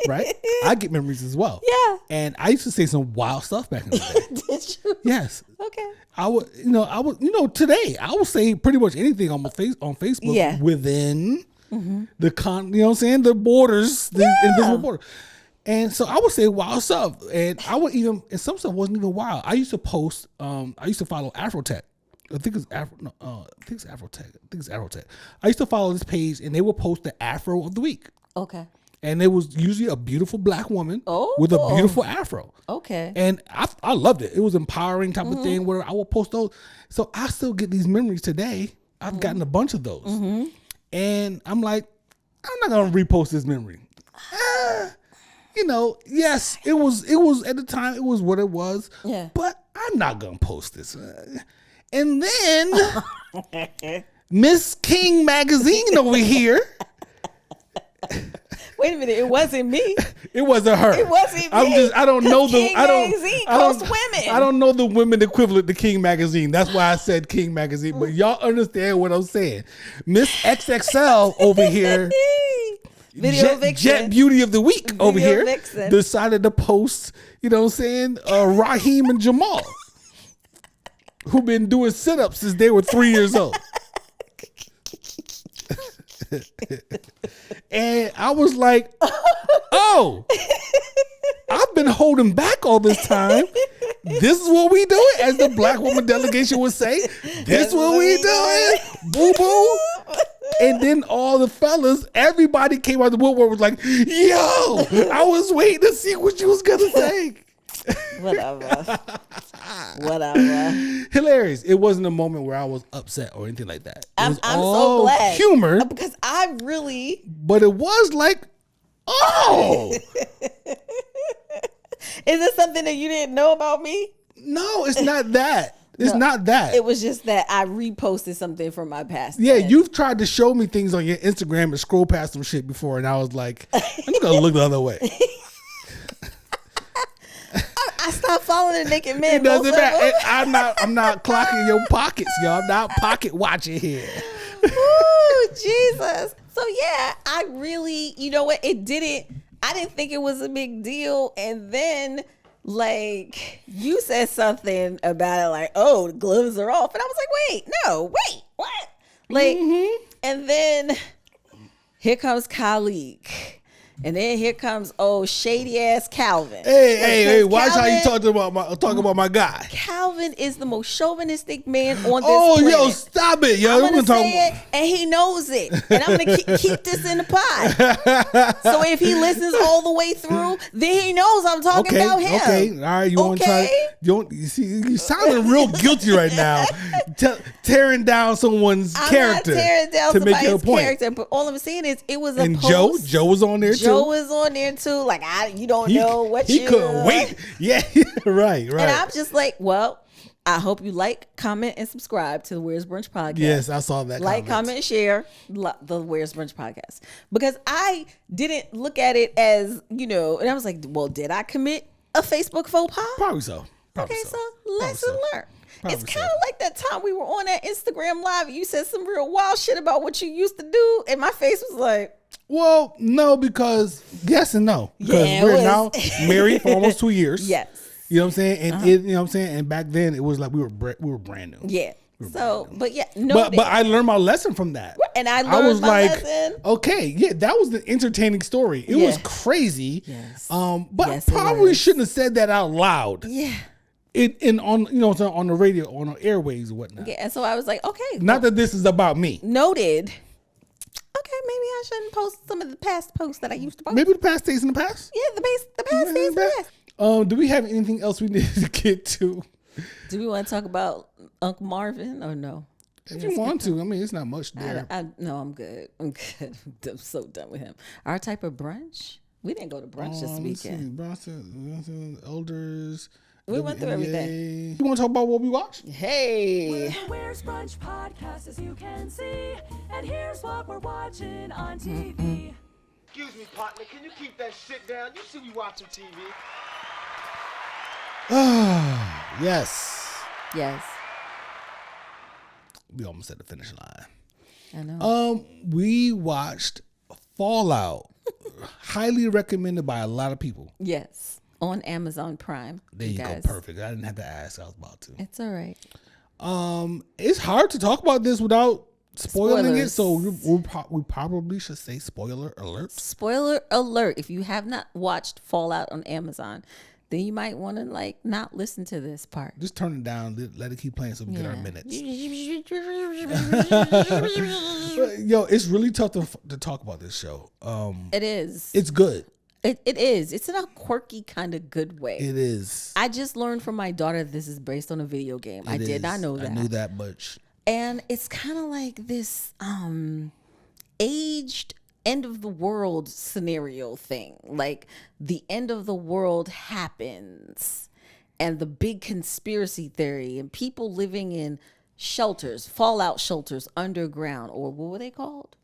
right? I get memories as well. Yeah. And I used to say some wild stuff back in the day. Did you? Yes. Okay. Today I will say pretty much anything on Facebook within the borders, the invisible border. And so I would say wild stuff, and and some stuff wasn't even wild. I used to post. I used to follow Afrotech. I think it's Afrotech. I used to follow this page, and they would post the Afro of the week. Okay. And it was usually a beautiful black woman with a beautiful Afro. Okay. And I loved it. It was empowering type of thing where I would post those. So I still get these memories today. I've gotten a bunch of those, and I'm like, I'm not gonna repost this memory. Yes, it was at the time, it was what it was. Yeah. But I'm not gonna post this. And then Miss King magazine over here. Wait a minute, it wasn't me. It wasn't her. It wasn't me. I don't know the King magazine costs women. I don't know the women equivalent to King magazine. That's why I said King magazine. But y'all understand what I'm saying. Miss XXL over here. Jet Beauty of the Week over here decided to post, Raheem and Jamal, who've been doing sit-ups since they were 3 years old. And I was like, oh, I've been holding back all this time. This is what we doing, as the black woman delegation would say. This is what we doing, boo boo. And then all the fellas, everybody came out the woodwork was like, yo, I was waiting to see what you was gonna say. Whatever. Hilarious. It wasn't a moment where I was upset or anything like that. It I'm was so all glad. humor, Because I really. but it was like, oh. Is it something that you didn't know about me? No, it's not that. It's not that. It was just that I reposted something from my past. Yeah, you've tried to show me things on your Instagram and scroll past some shit before, and I was like, I'm gonna look the other way. I stopped following the naked men. It doesn't matter. I'm not clocking your pockets, y'all. I'm not pocket watching here. Ooh, Jesus. So yeah, I really, you know what? I didn't think it was a big deal. And then like you said something about it, like, oh, the gloves are off. And I was like, wait, what? Like, and then here comes Khalik. And then here comes shady ass Calvin. Hey! Watch how you Calvin- talk about my guy. Calvin is the most chauvinistic man on this Oh, planet. yo, stop it, yo. I'm We're gonna talk say it, and he knows it, and I'm gonna keep this in the pot. So if he listens all the way through, then he knows I'm talking about him. Okay, all right. You want to try? You see, you sounding real guilty right now, tearing down someone's character I'm not tearing down to make your somebody's point. character, but all I'm saying is it was a And post. Joe was on there too. Joe was on there too. Like you don't know what he couldn't wait. Yeah, right. And I'm just like, well, I hope you like, comment, and subscribe to the Where's Brunch podcast. Yes, I saw that. Like, comment, and share the Where's Brunch podcast. Because I didn't look at it as, and I was like, well, did I commit a Facebook faux pas? Probably so. Okay, so lesson learned. It's kind of like that time we were on that Instagram live and you said some real wild shit about what you used to do. And my face was like, well, no, because yes and no. Because we're now married for almost 2 years. Yes. You know what I'm saying? And you know what I'm saying? And back then it was like we were brand new. Yeah. So, but yeah, but I learned my lesson from that. And I learned my lesson. Okay, yeah, that was the entertaining story. It was crazy. Yes. But I probably shouldn't have said that out loud. Yeah. On the radio, on the airwaves and whatnot. Yeah, and so I was like, okay. Not that this is about me. Noted. Okay, maybe I shouldn't post some of the past posts that I used to post. Maybe the past days in the past. Yeah, the past days in the past. Do we have anything else we need to get to? Do we want to talk about Uncle Marvin or no? If you want to, I mean, it's not much there. No, I'm good. I'm so done with him. Our type of brunch. We didn't go to brunch this weekend. Bronson, elders. We went through everything. You want to talk about what we watched? Hey. We're the Where's Brunch podcast, as you can see. And here's what we're watching on TV. Excuse me, partner. Can you keep that shit down? You see me watching TV. Yes. Yes. We almost at the finish line. I know. We watched Fallout. Highly recommended by a lot of people. Yes. On Amazon Prime. There you go. Perfect. I didn't have to ask. I was about to. It's all right. It's hard to talk about this without spoiling it. Spoilers. So we probably should say spoiler alert. Spoiler alert. If you have not watched Fallout on Amazon, then you might want to not listen to this part. Just turn it down. Let it keep playing so we get our minutes. Yo, it's really tough to talk about this show. It is. It's good. It is. It's in a quirky kind of good way. It is. I just learned from my daughter this is based on a video game. I did not know that. I knew that much. And it's kind of like this aged end of the world scenario thing. Like the end of the world happens and the big conspiracy theory and people living in shelters, fallout shelters underground, or what were they called?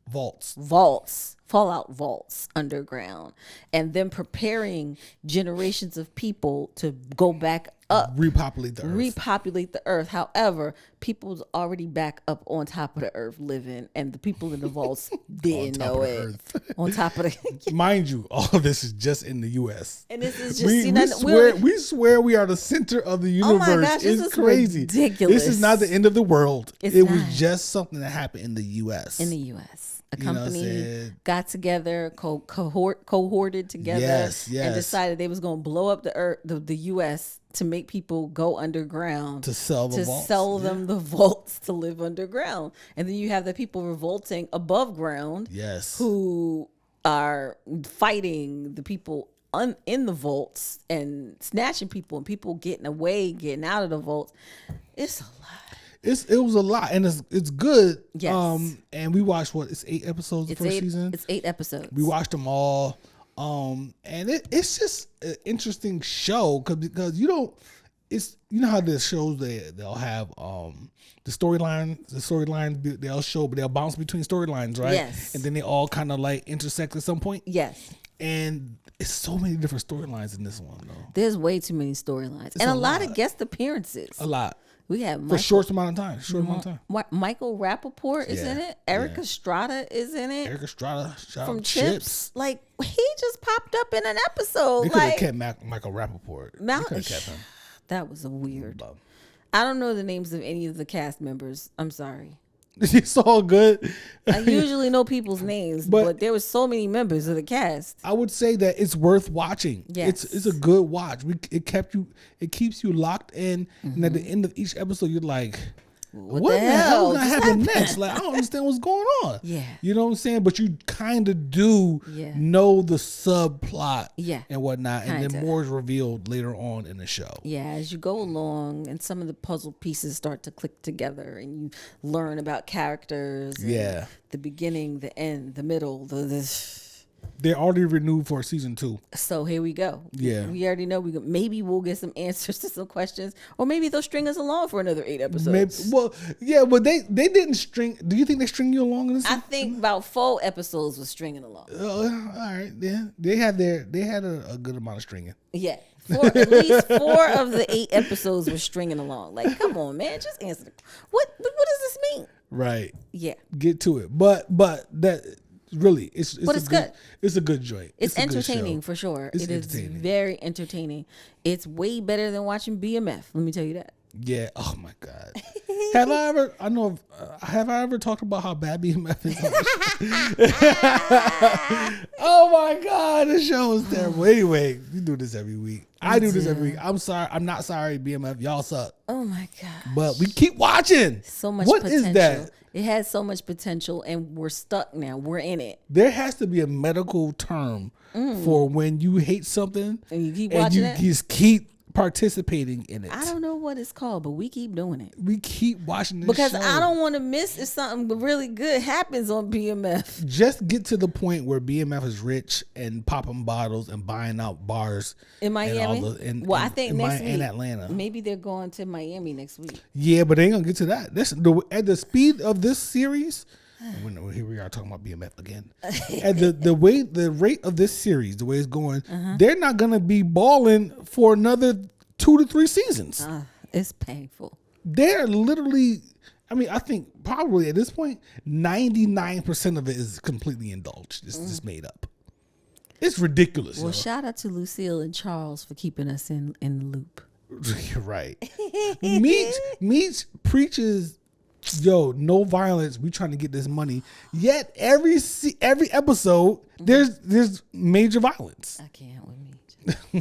Vaults, fallout vaults underground, and then preparing generations of people to go back up, repopulate the earth. However, people's already back up on top of the earth living, and the people in the vaults didn't know it. On top of the mind you, all of this is just in the U.S. And this is just we swear we are the center of the universe. Oh my gosh, this it's is crazy. Ridiculous. This is not the end of the world. It's it not. was just something that happened in the U.S. A company got together, cohorted together, and decided they was going to blow up the earth, the U.S. to make people go underground to sell the vaults. Sell them the vaults to live underground. And then you have the people revolting above ground, yes, who are fighting the people in the vaults and snatching people and people getting away, getting out of the vaults. It's a lot. It was a lot, and it's good. Yes. And we watched it's 8 episodes the first season. It's 8 episodes. We watched them all. And it's just an interesting show because you know how the shows they'll have the storylines they'll show, but they'll bounce between storylines, right? Yes. And then they all kind of like intersect at some point. Yes. And it's so many different storylines in this one, though. There's way too many storylines and a lot of guest appearances. A lot. We have For short amount of time. Michael Rappaport is in it. Eric Estrada is in it. Eric Estrada from Chips. Like, he just popped up in an episode. They could have kept Michael Rappaport. They could have kept him. That was a weird. I don't know the names of any of the cast members. I'm sorry. It's all good. I usually know people's names, but there were so many members of the cast. I would say that it's worth watching. Yes. It's a good watch. It keeps you locked in, and at the end of each episode, you're like, what the hell is gonna happen next? Like, I don't understand what's going on. Yeah. You know what I'm saying? But you kind of do know the subplot and whatnot, and then more is revealed later on in the show. Yeah, as you go along and some of the puzzle pieces start to click together and you learn about characters. And the beginning, the end, the middle, They're already renewed for season 2. So here we go. Yeah. We already know maybe we'll get some answers to some questions, or maybe they'll string us along for another 8 episodes. But they didn't string. Do you think they string you along in this? I think about 4 episodes was stringing along. All right. Yeah. They had a good amount of stringing. Yeah. At least 4 of the 8 episodes were stringing along. Like, come on, man, just answer. What does this mean? Right. Yeah. Get to it. But that. Really, it's good. It's a good joint. It's entertaining for sure. It is very entertaining. It's way better than watching BMF. Let me tell you that. Yeah. Oh my God. Have I ever talked about how bad BMF is? Oh my God, the show is terrible. Anyway, we do this every week. I do this every week. I'm sorry. I'm not sorry, BMF. Y'all suck. Oh my God. But we keep watching. So much What potential. is that? It has so much potential, and we're stuck now. We're in it. There has to be a medical term for when you hate something and you keep watching it. You just keep participating in it. I don't know what it's called, but we keep doing it. We keep watching this because show. I don't want to miss if something really good happens on BMF. Just get to the point where BMF is rich and popping bottles and buying out bars in Miami. I think next week in Atlanta. Maybe they're going to Miami next week. Yeah, but they ain't gonna get to that. At the speed of this series. Here we are talking about BMF again. At the rate of this series, the way it's going, they're not gonna be balling for another 2 to 3 seasons. It's painful. They're literally. I mean, I think probably at this point, 99% of it is completely indulged. It's just made up. It's ridiculous. Well, shout out to Lucille and Charles for keeping us in the loop. You're right. Meech preaches. No violence. We trying to get this money. Yet every episode, there's major violence. I can't with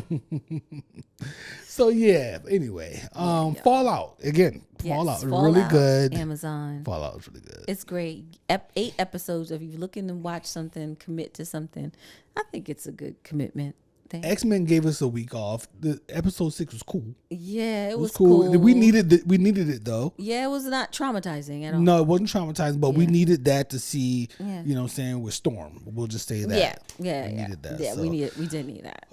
me. So yeah. Anyway, Fallout again. Fallout is really good. Amazon. Fallout is really good. It's great. 8 episodes. If you're looking to watch something, commit to something, I think it's a good commitment. X-Men gave us a week off. The episode 6 was cool. Yeah, it was cool. We needed it though. Yeah, it was not traumatizing at all. No, it wasn't traumatizing, but we needed that to see. Yeah. You know what I'm saying, with Storm. We'll just say that. Yeah. We needed that. Yeah, we did need that.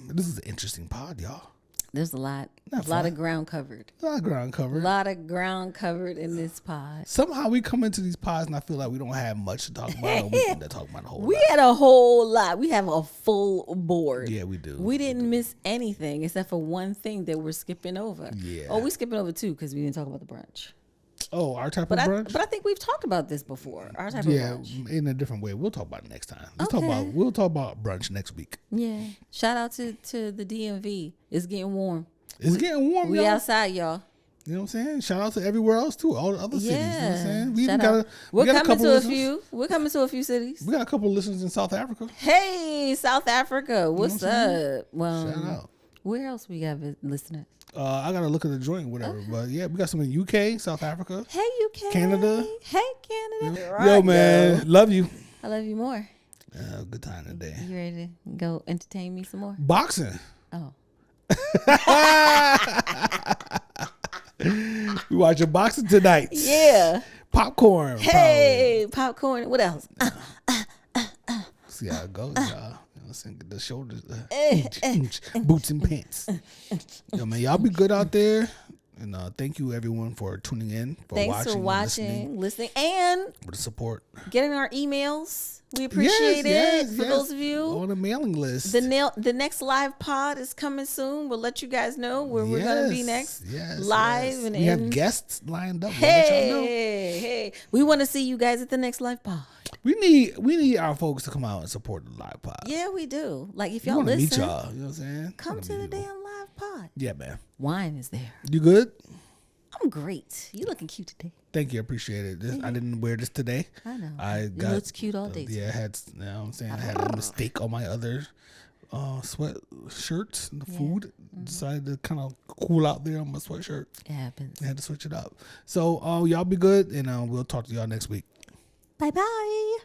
This is an interesting pod, y'all. There's a lot of ground covered. A lot of ground covered. A lot of ground covered in this pod. Somehow we come into these pods and I feel like we don't have much to talk about. Or we end up talking about a whole lot. We had a whole lot. We have a full board. Yeah, we do. We didn't miss anything except for one thing that we're skipping over. Yeah. Oh, we're skipping over 2 because we didn't talk about the brunch. Oh, our type of brunch? But I think we've talked about this before. Our type of brunch. Yeah, in a different way. We'll talk about it next time. We'll talk about brunch next week. Yeah. Shout out to the DMV. It's getting warm. It's getting warm, we y'all. outside, y'all. You know what I'm saying? Shout out to everywhere else too, all the other cities. You know what I'm saying? We're coming to a few cities. We got a couple of listeners in South Africa. Hey, South Africa, what's up? Well, shout out. Where else we got listeners? I gotta look at the joint, whatever. Okay. But yeah, we got some in UK, South Africa. Hey UK, Canada. Hey Canada. Yo man, love you. I love you more. Good time today. You ready to go entertain me some more? Boxing. Oh. We watching boxing tonight. Yeah. Popcorn. Hey, popcorn. What else? Probably. See how it goes, y'all. You know what I'm saying? Get the shoulders, boots and pants. Yo, man, y'all be good out there. And thank you, everyone, for tuning in. Thanks for watching, listening, and for the support. Getting our emails. We appreciate it. For those of you on the mailing list. The next live pod is coming soon. We'll let you guys know where we're going to be next. Live. And we have guests lined up. Hey. We want to see you guys at the next live pod. We need our folks to come out and support the live pod. Yeah, we do. Like, if y'all listen. listen. Meet y'all. You know what I'm saying? Come to the damn live pod. Yeah, man. Wine is there. You good? I'm great. You looking cute today. Thank you. I appreciate it. I didn't wear this today. I know. It looks cute all day. Yeah, I had, you know what I'm saying? I had a mistake on my other sweat shirts and the food. Decided to kind of cool out there on my sweatshirt. It happens. I had to switch it up. So y'all be good, and we'll talk to y'all next week. Bye-bye.